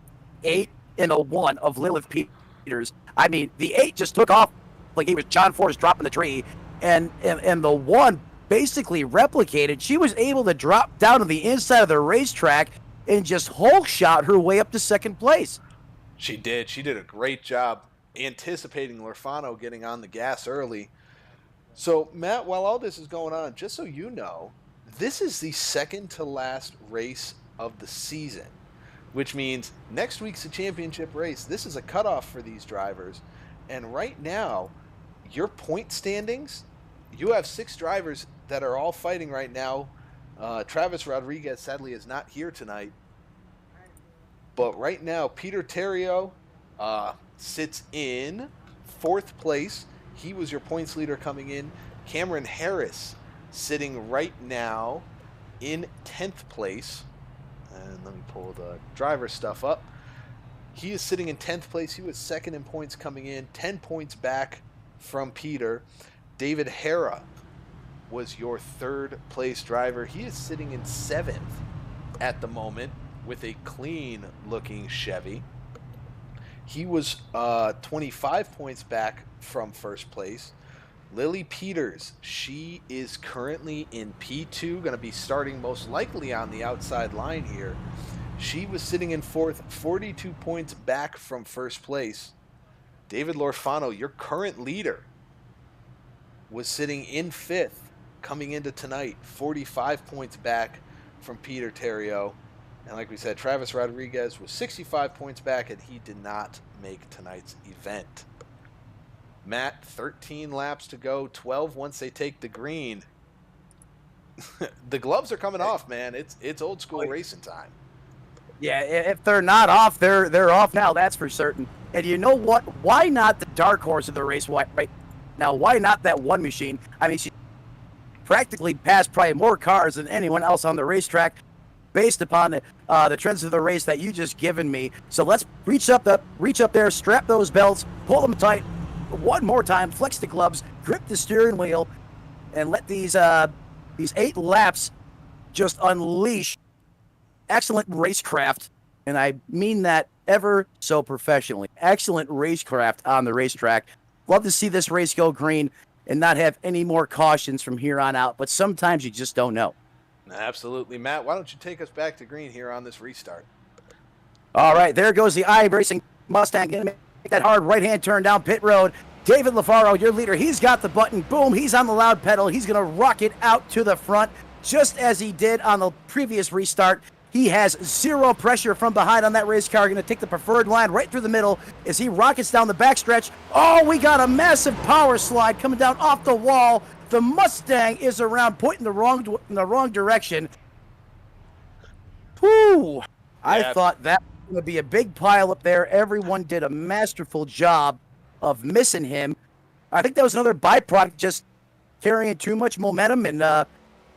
8 and a 1 of Lilith Peters? I mean, the 8 just took off like he was John Forrest dropping the tree, and the 1 basically replicated. She was able to drop down to the inside of the racetrack and just Hulk shot her way up to second place.
She did. She did a great job anticipating Lorfano getting on the gas early. So, Matt, while all this is going on, just so you know, this is the second to last race of the season, which means next week's a championship race. This is a cutoff for these drivers. And right now, your point standings, you have 6 drivers that are all fighting right now. Travis Rodriguez, sadly, is not here tonight. But right now, Peter Terrio sits in 4th place. He was your points leader coming in. Cameron Harris sitting right now in 10th place. And let me pull the driver stuff up. He is sitting in 10th place. He was second in points coming in, 10 points back from Peter. David Hera was your 3rd place driver. He is sitting in 7th at the moment with a clean looking Chevy. He was 25 points back from first place. Lily Peters, she is currently in P2, going to be starting most likely on the outside line here. She was sitting in 4th, 42 points back from first place. David Lorfano, your current leader, was sitting in 5th coming into tonight, 45 points back from Peter Terrio. And like we said, Travis Rodriguez was 65 points back, and he did not make tonight's event. Matt, 13 laps to go, 12 once they take the green. The gloves are coming off, man. It's old school racing time.
Yeah, if they're not off, they're off now. That's for certain. And you know what? Why not the dark horse of the race right now? Why not that one machine? I mean, she practically passed probably more cars than anyone else on the racetrack, based upon the trends of the race that you just given me. So let's reach up there, strap those belts, pull them tight one more time, flex the gloves, grip the steering wheel, and let these 8 laps just unleash excellent racecraft, and I mean that ever so professionally. Excellent racecraft on the racetrack. Love to see this race go green and not have any more cautions from here on out, but sometimes you just don't know.
Absolutely. Matt, why don't you take us back to green here on this restart?
All right, there goes the iRacing Mustang. Going to make that hard right-hand turn down pit road. David LaFaro, your leader, he's got the button. Boom, he's on the loud pedal. He's going to rock it out to the front, just as he did on the previous restart. He has zero pressure from behind on that race car. Going to take the preferred line right through the middle as he rockets down the backstretch. Oh, we got a massive power slide coming down off the wall. The Mustang is around, pointing in the wrong direction. Whew. I thought that was going to be a big pile up there. Everyone did a masterful job of missing him. I think that was another byproduct, just carrying too much momentum, and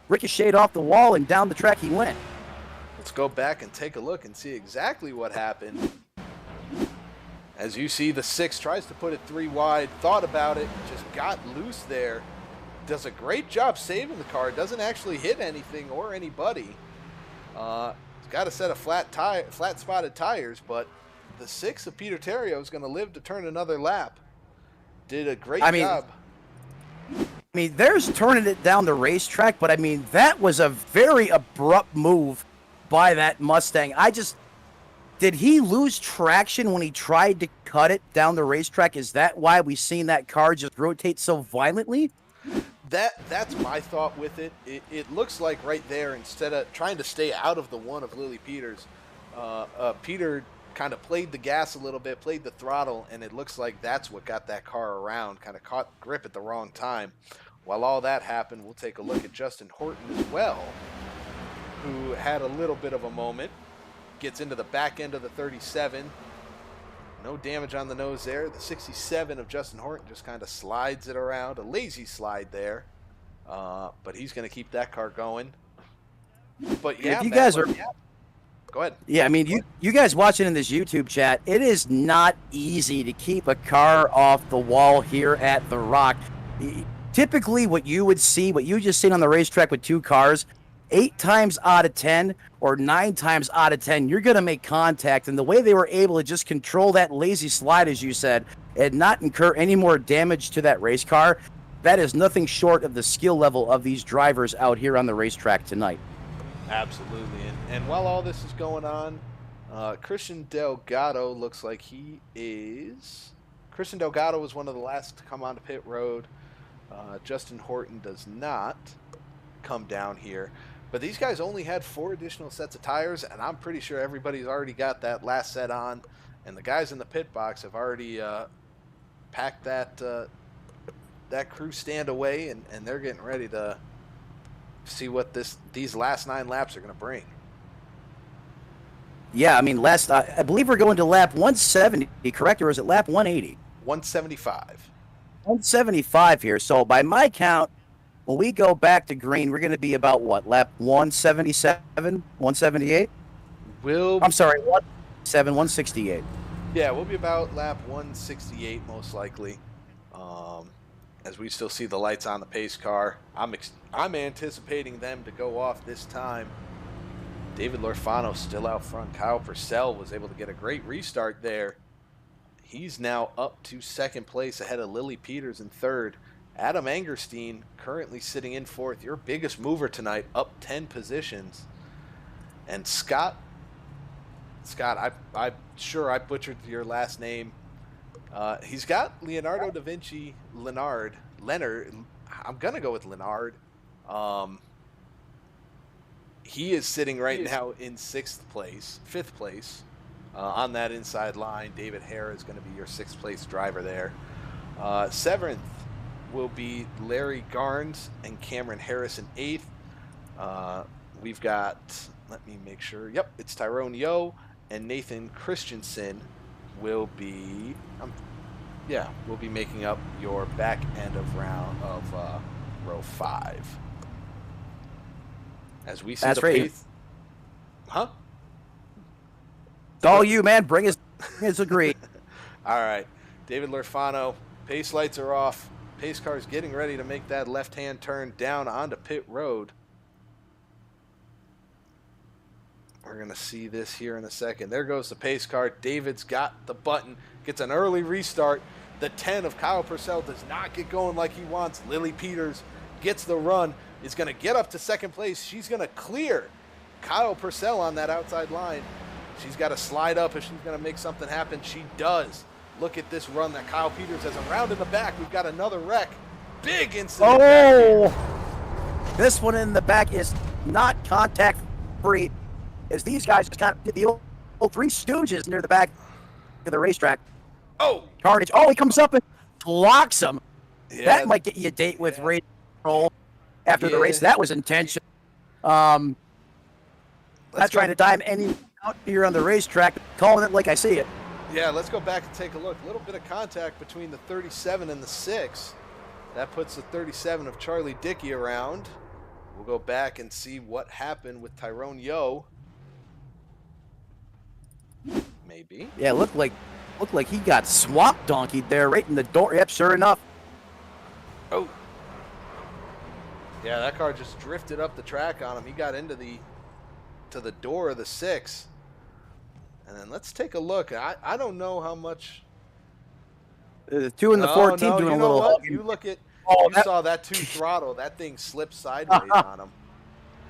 ricocheted off the wall and down the track he went.
Let's go back and take a look and see exactly what happened. As you see, the 6 tries to put it 3 wide, thought about it, just got loose there. Does a great job saving the car. Doesn't actually hit anything or anybody. It's got a set of flat spotted tires, but the 6 of Peter Terrio is going to live to turn another lap. Did a great job.
I mean, there's turning it down the racetrack, but I mean, that was a very abrupt move by that Mustang. Did he lose traction when he tried to cut it down the racetrack? Is that why we seen that car just rotate so violently?
That's my thought with it. It looks like right there, instead of trying to stay out of the 1 of Lily Peters, Peter kind of played the gas a little bit, played the throttle, and it looks like that's what got that car around, kind of caught grip at the wrong time. While all that happened, we'll take a look at Justin Horton as well, who had a little bit of a moment. Gets into the back end of the 37. No damage on the nose there. The 67 of Justin Horton just kind of slides it around. A lazy slide there. But he's going to keep that car going. But yeah,
if you
Matt,
guys
but
are,
yeah. Go ahead.
yeah, I mean, you guys watching in this YouTube chat, it is not easy to keep a car off the wall here at the Rock. Typically, what you would see, what you just seen on the racetrack with two cars, 8 times out of 10 or 9 times out of 10, you're going to make contact. And the way they were able to just control that lazy slide, as you said, and not incur any more damage to that race car, that is nothing short of the skill level of these drivers out here on the racetrack tonight.
Absolutely. And while all this is going on, Christian Delgado looks like he is. Christian Delgado was one of the last to come onto pit road. Justin Horton does not come down here. But these guys only had 4 additional sets of tires, and I'm pretty sure everybody's already got that last set on. And the guys in the pit box have already packed that crew stand away, and they're getting ready to see what these last 9 laps are going to bring.
Yeah, I mean, I believe we're going to lap 170, correct? Or is it lap 180?
175.
175 here. So by my count, when we go back to green, we're going to be about what? Lap 177, 178? I'm sorry, 177, 168.
Yeah, we'll be about lap 168 most likely. As we still see the lights on the pace car. I'm anticipating them to go off this time. David Lorfano still out front. Kyle Purcell was able to get a great restart there. He's now up to second place ahead of Lily Peters in third. Adam Angerstein currently sitting in fourth. Your biggest mover tonight, up 10 positions. And Scott, I'm sure I butchered your last name. He's got Leonardo da Vinci Leonard. I'm going to go with Leonard. He is sitting right now in fifth place on that inside line. David Hare is going to be your 6th place driver there. 7th will be Larry Garnes and Cameron Harris in 8th. We've got, let me make sure. Yep, it's Tyrone Yo and Nathan Christensen will be making up your back end of row 5. As we see
That's
the
right.
pace. Huh?
It's all you, man. Bring us agree.
All right. David Lorfano, pace lights are off. Pace car's getting ready to make that left-hand turn down onto pit road. We're going to see this here in a second. There goes the pace car. David's got the button. Gets an early restart. The 10 of Kyle Purcell does not get going like he wants. Lily Peters gets the run. Is going to get up to second place. She's going to clear Kyle Purcell on that outside line. She's got to slide up if she's going to make something happen. She does. Look at this run that Kyle Peters has around in the back. We've got another wreck. Big incident.
Oh! This one in the back is not contact free. As these guys just kind of did the old Three Stooges near the back of the racetrack.
Oh!
Carnage. Oh, he comes up and blocks him.
Yeah.
That might get you a date with race control after the race. That was intentional. Not trying to dime any out here on the racetrack, calling it like I see it.
Yeah, let's go back and take a look. A little bit of contact between the 37 and the 6. That puts the 37 of Charlie Dickey around. We'll go back and see what happened with Tyrone Yo. Maybe.
Yeah, looked like he got swamp donkeyed there right in the door. Yep, sure enough.
Oh. Yeah, that car just drifted up the track on him. He got into to the door of the 6. And then let's take a look. I don't know how much.
The 2 and the 14 doing a little.
What? You look at. Saw that 2 throttle. That thing slipped sideways on him.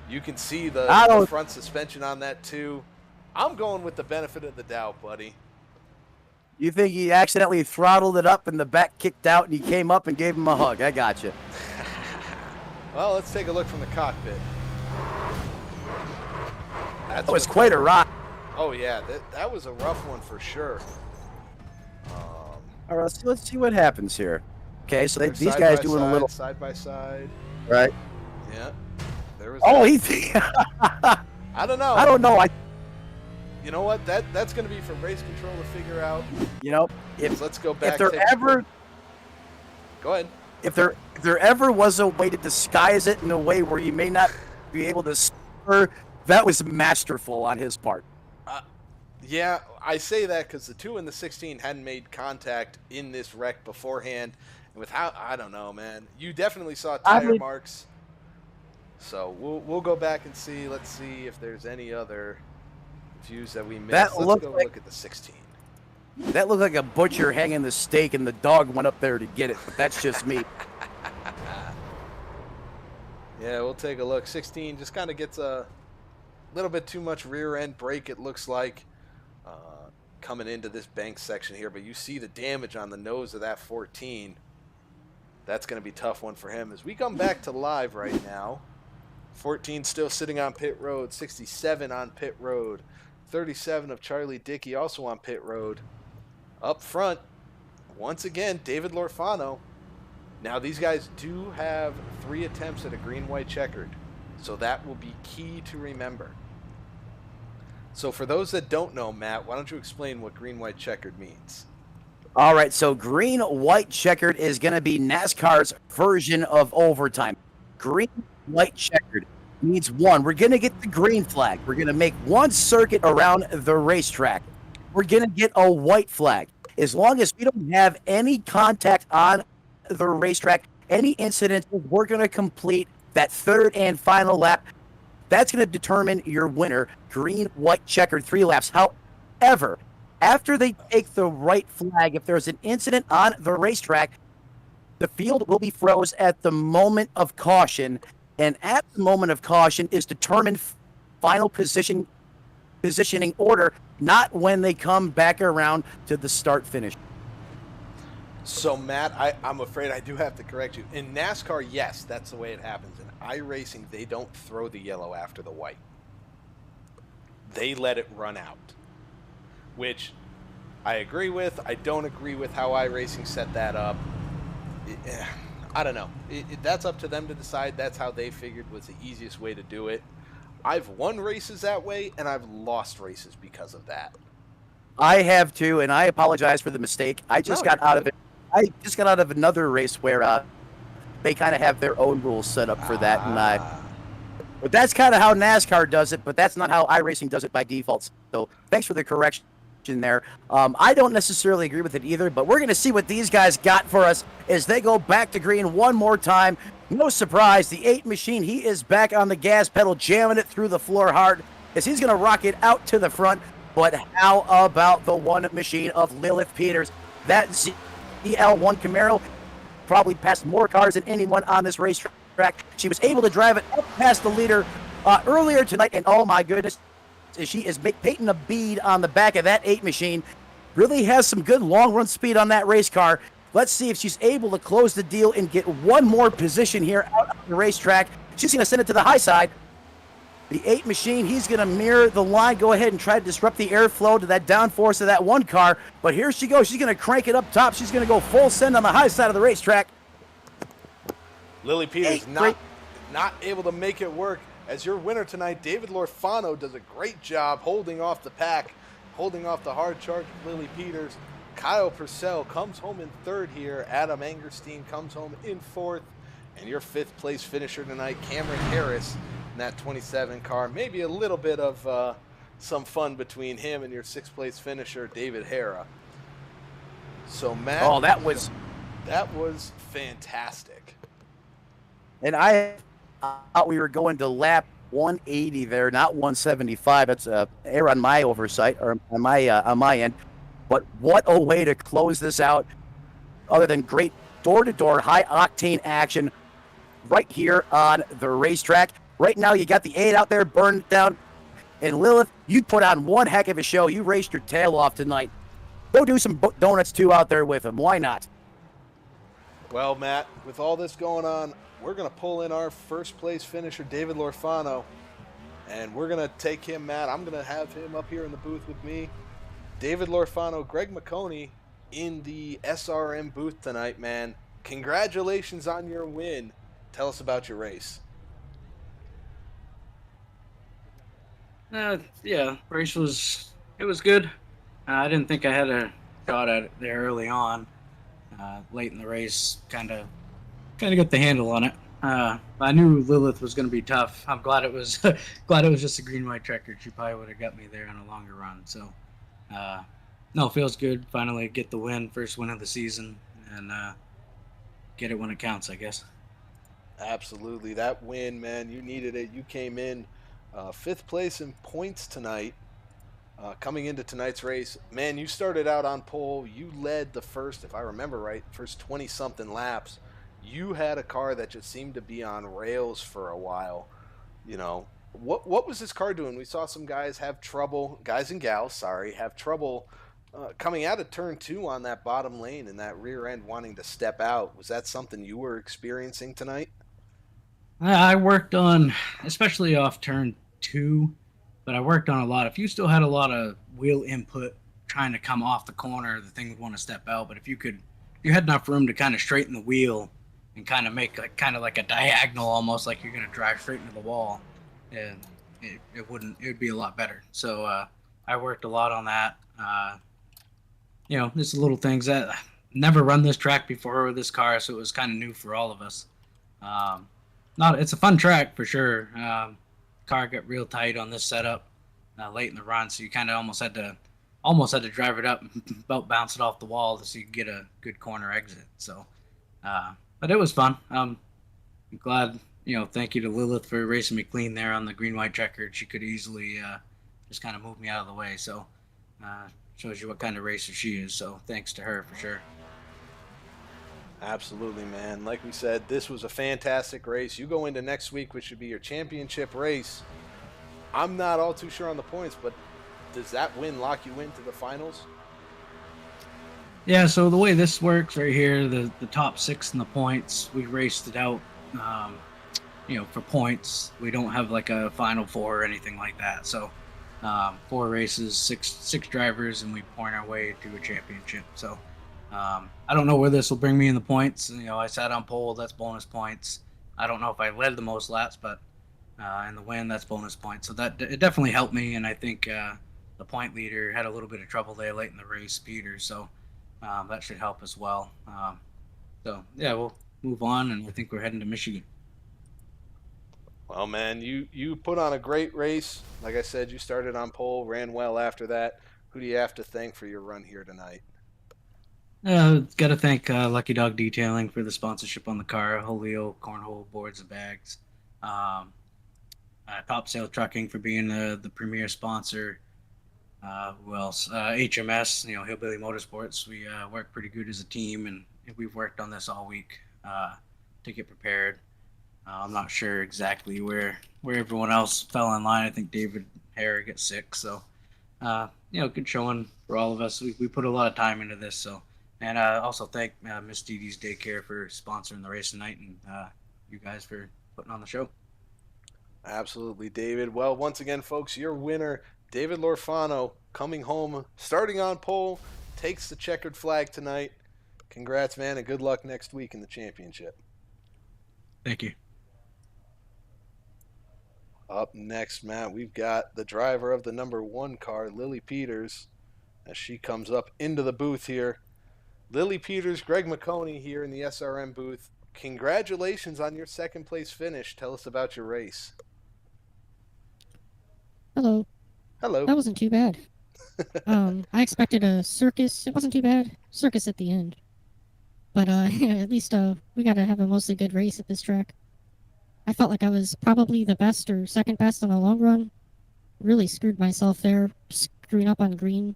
You can see the front suspension on that 2. I'm going with the benefit of the doubt, buddy.
You think he accidentally throttled it up and the back kicked out and he came up and gave him a hug? I got you.
Well, let's take a look from the cockpit.
That was quite a ride.
Oh yeah, that was a rough one for sure.
All right, let's see what happens here. Okay, so these guys doing a little
side by side.
Right.
Yeah. There was.
Oh,
I don't know.
I don't know.
You know what? That's going to be for race control to figure out.
You know,
let's go back.
If there ever.
Go ahead.
If there ever was a way to disguise it in a way where you may not be able to That was masterful on his part.
Yeah, I say that because the 2 and the 16 hadn't made contact in this wreck beforehand. And without, I don't know, man. You definitely saw tire marks. So we'll go back and see. Let's see if there's any other views that we missed. Let's go look at the 16.
That looked like a butcher hanging the steak, and the dog went up there to get it. But that's just me.
Yeah, we'll take a look. 16 just kind of gets a little bit too much rear end brake, it looks like, coming into this bank section here. But you see the damage on the nose of that 14. That's going to be a tough one for him. As we come back to live right now, 14 still sitting on pit road, 67 on pit road, 37 of Charlie Dickey also on pit road. Up front, once again, David Lorfano. Now, these guys do have 3 attempts at a green-white checkered, so that will be key to remember. So for those that don't know, Matt, why don't you explain what green-white checkered means?
All right, so green-white checkered is going to be NASCAR's version of overtime. Green-white checkered means one, we're going to get the green flag. We're going to make one circuit around the racetrack. We're going to get a white flag. As long as we don't have any contact on the racetrack, any incidents, we're going to complete that 3rd and final lap. That's going to determine your winner. Green, white, checkered, 3 laps. However, after they take the right flag, if there's an incident on the racetrack, the field will be froze at the moment of caution. And at the moment of caution is determined final positioning order, not when they come back around to the start-finish.
So, Matt, I'm afraid I do have to correct you. In NASCAR, yes, that's the way it happens. In iRacing, they don't throw the yellow after the white. They let it run out, which I agree with. I don't agree with how iRacing set that up. I don't know. That's up to them to decide. That's how they figured was the easiest way to do it. I've won races that way, and I've lost races because of that.
I have too, and I apologize for the mistake. I just got out of it. I just got out of another race where they kind of have their own rules set up for that, but that's kind of how NASCAR does it. But that's not how iRacing does it by default. So thanks for the correction there. I don't necessarily agree with it either, but we're going to see what these guys got for us as they go back to green one more time. No surprise, the 8 machine, he is back on the gas pedal, jamming it through the floor hard as he's going to rock it out to the front. But how about the 1 machine of Lilith Peters? That ZL1 Camaro probably passed more cars than anyone on this racetrack. She was able to drive it up past the leader earlier tonight, and oh my goodness, she is painting a bead on the back of that 8 machine. Really has some good long-run speed on that race car. Let's see if she's able to close the deal and get one more position here out on the racetrack. She's going to send it to the high side. The 8 machine, he's going to mirror the line, go ahead and try to disrupt the airflow to that downforce of that 1 car. But here she goes. She's going to crank it up top. She's going to go full send on the high side of the racetrack.
Lily Peters not able to make it work. As your winner tonight, David Lorfano does a great job holding off the pack, holding off the hard charge of Lily Peters. Kyle Purcell comes home in 3rd here. Adam Angerstein comes home in 4th. And your 5th place finisher tonight, Cameron Harris, in that 27 car. Maybe a little bit of some fun between him and your 6th place finisher, David Hara. So, Matt.
Oh, that was
fantastic.
And I thought we were going to lap 180 there, not 175. That's error on my oversight, or on my end. But what a way to close this out, other than great door-to-door, high-octane action right here on the racetrack. Right now, you got the 8 out there burned down. And Lilith, you put on one heck of a show. You raced your tail off tonight. Go do some donuts, too, out there with him. Why not?
Well, Matt, with all this going on, we're going to pull in our 1st place finisher, David Lorfano. And we're going to take him, Matt. I'm going to have him up here in the booth with me. David Lorfano, Greg McConey in the SRM booth tonight, man. Congratulations on your win. Tell us about your race.
Yeah, race was good. I didn't think I had a shot at it there early on. Late in the race, kind of got the handle on it. I knew Lilith was going to be tough. I'm glad it was glad it was just a green white checker. She probably would have got me there on a longer run. So, uh, no, feels good. Finally get the win, first win of the season, and get it when it counts, I guess.
Absolutely. That win, man, you needed it. You came in fifth place in points tonight. Coming into tonight's race, man, you started out on pole. You led the first, if I remember right, first 20 something laps. You had a car that just seemed to be on rails for a while. You know, what was this car doing? We saw some guys have trouble, guys and gals, sorry, have trouble coming out of turn two on that bottom lane and that rear end wanting to step out. Was that something you were experiencing tonight?
I worked on, especially off turn two, but I worked on a lot. If you still had a lot of wheel input trying to come off the corner, the thing would want to step out. But if you had enough room to kind of straighten the wheel and kind of make kind of like a diagonal, almost like you're going to drive straight into the wall, and it would be a lot better. So I worked a lot on that. Just little things that never run this track before with this car, so it was kind of new for all of us. Um, Not It's a fun track for sure. Car got real tight on this setup late in the run, so you kind of almost had to drive it up and about bounce it off the wall so you could get a good corner exit. So, but it was fun. I'm glad. Thank you to Lilith for racing me clean there on the green white checkered. She could easily just kind of move me out of the way. So, shows you what kind of racer she is. So, thanks to her for sure.
Absolutely, man. Like we said, this was a fantastic race. You go into next week, which should be your championship race. I'm not all too sure on the points, but does that win lock you into the finals?
Yeah, so the way this works right here, the top six in the points, we raced it out, for points. We don't have like a final four or anything like that. So 4 races, six drivers, and we point our way to a championship. So I don't know where this will bring me in the points. I sat on pole, that's bonus points. I don't know if I led the most laps, but in the win, that's bonus points. So it definitely helped me, and I think the point leader had a little bit of trouble there late in the race, Peter. So that should help as well. So yeah, we'll move on, and I think we're heading to Michigan.
Well, man, you put on a great race. Like I said, you started on pole, ran well after that. Who do you have to thank for your run here tonight?
Got to thank Lucky Dog Detailing for the sponsorship on the car, Holio Cornhole Boards and Bags, um, Top Sail Trucking for being the premier sponsor. Who else? HMS, Hillbilly Motorsports. We work pretty good as a team, and we've worked on this all week to get prepared. I'm not sure exactly where everyone else fell in line. I think David Hare got sick, so good showing for all of us. We put a lot of time into this, so. And also thank Miss Dee Dee's Daycare for sponsoring the race tonight, and you guys for putting on the show.
Absolutely, David. Well, once again, folks, your winner, David Lorfano, coming home, starting on pole, takes the checkered flag tonight. Congrats, man, and good luck next week in the championship.
Thank you.
Up next, Matt, we've got the driver of the number 1 car, Lily Peters, as she comes up into the booth here. Lily Peters, Greg McConey here in the SRM booth. Congratulations on your second place finish. Tell us about your race.
Hello.
Hello.
That wasn't too bad. I expected a circus. It wasn't too bad. Circus at the end. But at least we got to have a mostly good race at this track. I felt like I was probably the best or second best on the long run. Really screwed myself there, screwing up on green,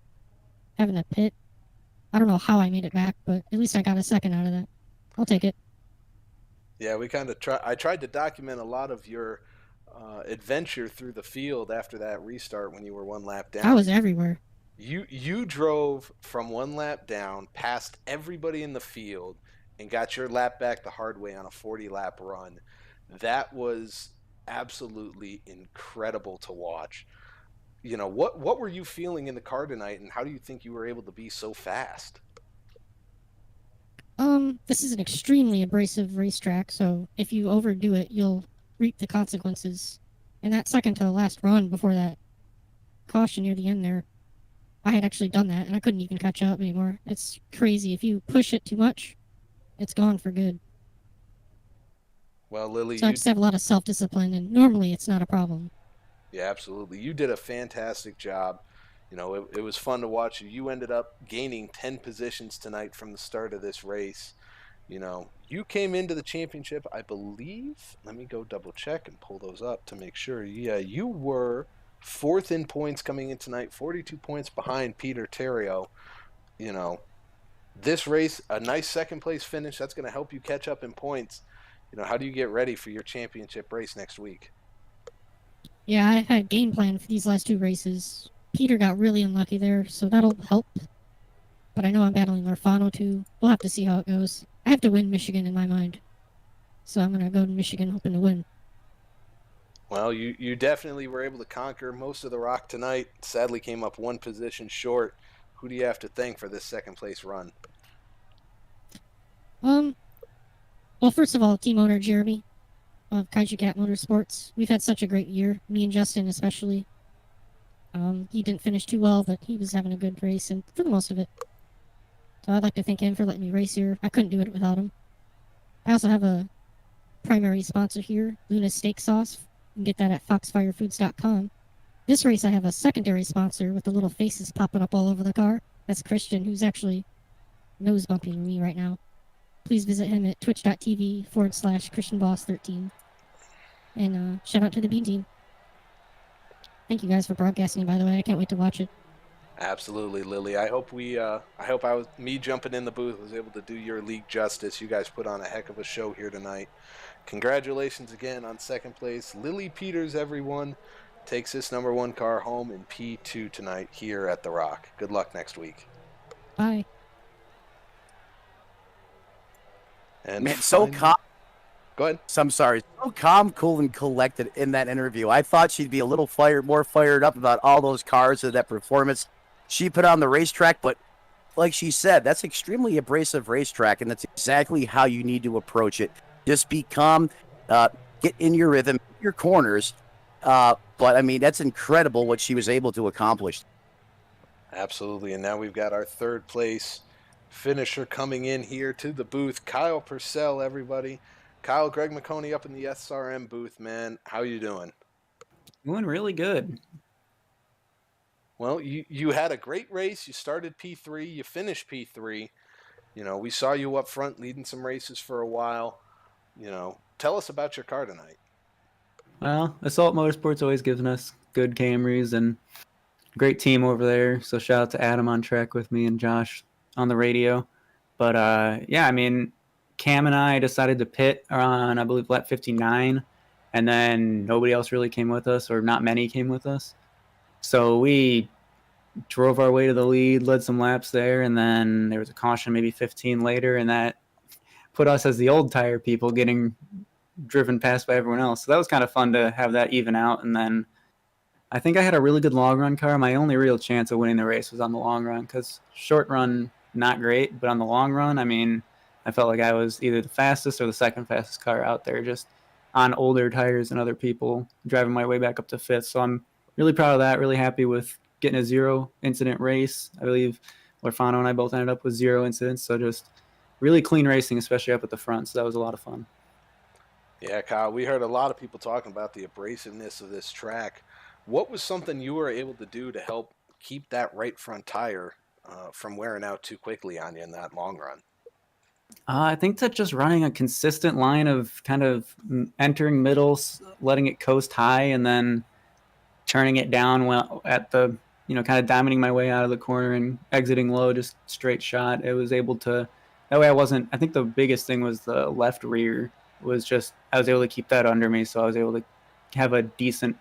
having a pit. I don't know how I made it back, but at least I got a second out of that. I'll take it.
Yeah, we kind of I tried to document a lot of your adventure through the field after that restart when you were 1 lap down.
I was everywhere.
You drove from 1 lap down, past everybody in the field, and got your lap back the hard way on a 40-lap run. That was absolutely incredible to watch. What were you feeling in the car tonight, and how do you think you were able to be so fast?
This is an extremely abrasive racetrack, so if you overdo it, you'll reap the consequences. And that second to the last run before that caution near the end there, I had actually done that, and I couldn't even catch up anymore. It's crazy. If you push it too much, it's gone for good.
Well, Lily,
So I just have a lot of self-discipline, and normally it's not a problem.
yeah, absolutely. You did a fantastic job. It was fun to watch you. You ended up gaining 10 positions tonight from the start of this race. You came into the championship, I believe. Let me go double check and pull those up to make sure. Yeah, you were fourth in points coming in tonight, 42 points behind Peter Terrio. You know, this race, a nice second place finish, that's going to help you catch up in points. How do you get ready for your championship race next week?
Yeah, I had a game plan for these last two races. Peter got really unlucky there, so that'll help. But I know I'm battling Orfano too. We'll have to see how it goes. I have to win Michigan in my mind. So I'm going to go to Michigan hoping to win.
Well, you definitely were able to conquer most of the rock tonight. Sadly, came up one position short. Who do you have to thank for this second place run?
Well, first of all, team owner Jeremy of Kaiju Cat Motorsports. We've had such a great year, me and Justin especially. He didn't finish too well, but he was having a good race, and for the most of it. So I'd like to thank him for letting me race here. I couldn't do it without him. I also have a primary sponsor here, Luna's Steak Sauce. You can get that at foxfirefoods.com. This race I have a secondary sponsor with the little faces popping up all over the car. That's Christian, who's actually nose bumping me right now. Please visit him at twitch.tv/ChristianBoss13. And shout out to the Bean Team. Thank you guys for broadcasting, by the way. I can't wait to watch it.
Absolutely, Lily. I hope me jumping in the booth was able to do your league justice. You guys put on a heck of a show here tonight. Congratulations again on second place. Lily Peters, everyone, takes this number one car home in P2 tonight here at The Rock. Good luck next week.
Bye.
And
Man, so calm.
Go ahead.
So I'm sorry. So calm, cool, and collected in that interview. I thought she'd be a little more fired up about all those cars and that performance she put on the racetrack. But like she said, that's extremely abrasive racetrack, and that's exactly how you need to approach it. Just be calm, get in your rhythm, your corners. But I mean, that's incredible what she was able to accomplish.
Absolutely. And now we've got our third place finisher coming in here to the booth. Kyle Purcell, everybody. Kyle, Greg McConey up in the SRM booth, man. How you doing?
Doing really good.
Well, you had a great race. You started P3. You finished P3. We saw you up front leading some races for a while. Tell us about your car tonight.
Well, Assault Motorsports always giving us good Camrys and great team over there. So shout out to Adam on track with me and Josh on the radio. But yeah, I mean, Cam and I decided to pit on, I believe, lap 59. And then nobody else really came with us, or not many came with us. So we drove our way to the lead, led some laps there, and then there was a caution maybe 15 later, and that put us as the old tire people getting driven past by everyone else. So that was kind of fun to have that even out. And then I think I had a really good long run car. My only real chance of winning the race was on the long run, because short run, not great, but on the long run, I mean, I felt like I was either the fastest or the second fastest car out there, just on older tires than other people, driving my way back up to fifth. So I'm really proud of that, really happy with getting a 0 incident race. I believe Orfano and I both ended up with 0 incidents. So just really clean racing, especially up at the front. So that was a lot of fun.
Yeah, Kyle, we heard a lot of people talking about the abrasiveness of this track. What was something you were able to do to help keep that right front tire from wearing out too quickly on you in that long run?
I think that just running a consistent line of kind of entering middles, letting it coast high, and then turning it down at the, kind of diamonding my way out of the corner and exiting low, just straight shot. It was able to, that way I think the biggest thing was the left rear was just, I was able to keep that under me. So I was able to have a decent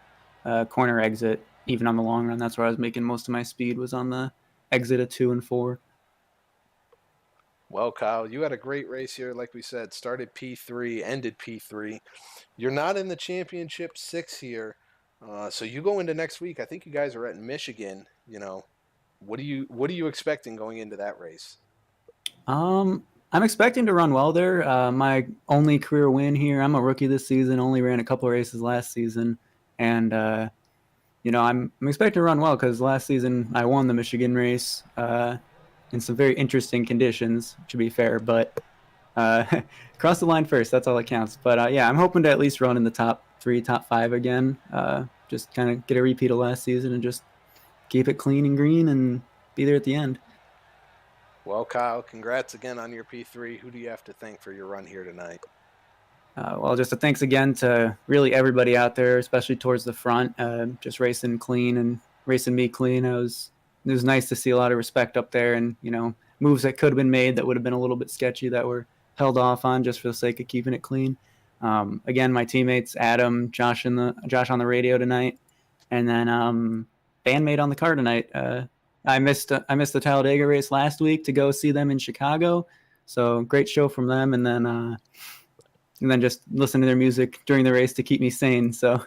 corner exit, even on the long run. That's where I was making most of my speed, was on the exit of 2 and 4.
Well, Kyle, you had a great race here. Like we said, started P3, ended P3. You're not in the championship 6 here. So you go into next week. I think you guys are at Michigan. What are you expecting going into that race?
I'm expecting to run well there. My only career win here. I'm a rookie this season. Only ran a couple of races last season, and I'm expecting to run well, because last season I won the Michigan race in some very interesting conditions, to be fair. But cross the line first. That's all that counts. But yeah, I'm hoping to at least run in the top 3, top 5 again. Just kind of get a repeat of last season and just keep it clean and green and be there at the end.
Well, Kyle, congrats again on your P3. Who do you have to thank for your run here tonight?
Well, just a thanks again to really everybody out there, especially towards the front, just racing clean and racing me clean. It was nice to see a lot of respect up there, and moves that could have been made that would have been a little bit sketchy that were held off on just for the sake of keeping it clean. Again, my teammates Adam, Josh on the radio tonight, and then bandmate on the car tonight. I missed the Talladega race last week to go see them in Chicago, so great show from them, and then just listen to their music during the race to keep me sane. So,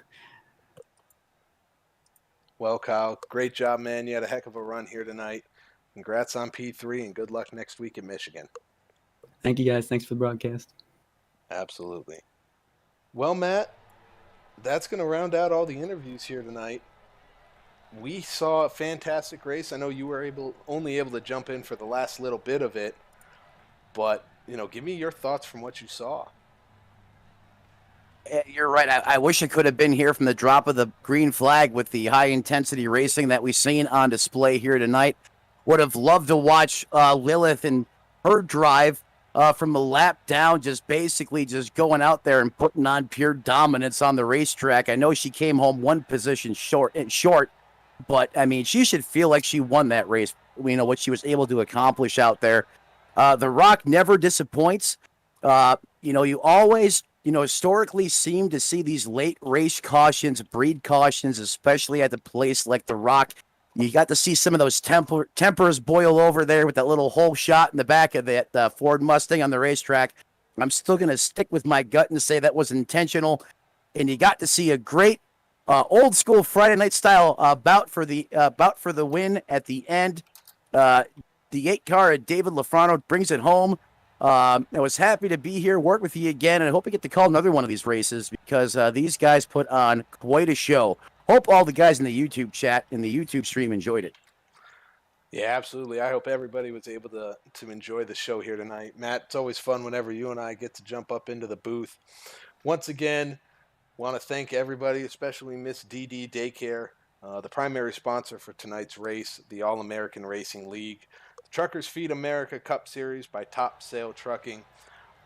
well, Kyle, great job, man. You had a heck of a run here tonight. Congrats on P3 and good luck next week in Michigan.
Thank you, guys. Thanks for the broadcast.
Absolutely. Well, Matt, that's going to round out all the interviews here tonight. We saw a fantastic race. I know you were only able to jump in for the last little bit of it, but give me your thoughts from what you saw.
You're right. I wish I could have been here from the drop of the green flag with the high-intensity racing that we've seen on display here tonight. Would have loved to watch Lilith and her drive from the lap down, just basically just going out there and putting on pure dominance on the racetrack. I know she came home one position short, but, I mean, she should feel like she won that race, what she was able to accomplish out there. The Rock never disappoints. You always historically seem to see these late race cautions, breed cautions, especially at the place like the Rock. You got to see some of those tempers boil over there with that little hole shot in the back of that Ford Mustang on the racetrack. I'm still going to stick with my gut and say that was intentional. And you got to see a great old school Friday night style bout for the win at the end. The 8 car at David Lafrano brings it home. I was happy to be here, work with you again, and I hope we get to call another one of these races because these guys put on quite a show. Hope all the guys in the YouTube chat, in the YouTube stream, enjoyed it.
Yeah, absolutely. I hope everybody was able to enjoy the show here tonight. Matt, it's always fun whenever you and I get to jump up into the booth. Once again, want to thank everybody, especially Miss DD Daycare, the primary sponsor for tonight's race, the All-American Racing League. Truckers Feed America Cup Series by Top Sail Trucking.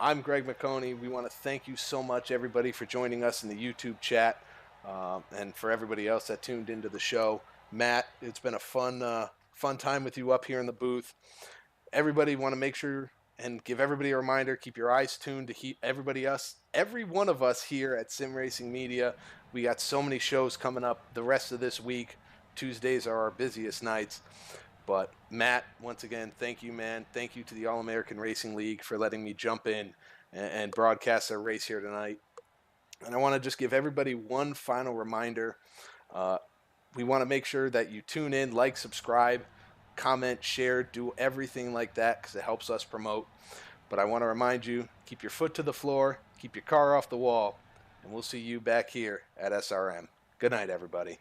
I'm Greg McConey. We want to thank you so much, everybody, for joining us in the YouTube chat, and for everybody else that tuned into the show. Matt, it's been a fun time with you up here in the booth. Everybody want to make sure and give everybody a reminder, keep your eyes tuned to keep every one of us here at Sim Racing Media. We got so many shows coming up the rest of this week. Tuesdays are our busiest nights. But Matt, once again, thank you, man. Thank you to the All-American Racing League for letting me jump in and broadcast our race here tonight. And I want to just give everybody one final reminder. We want to make sure that you tune in, like, subscribe, comment, share, do everything like that because it helps us promote. But I want to remind you, keep your foot to the floor, keep your car off the wall, and we'll see you back here at SRM. Good night, everybody.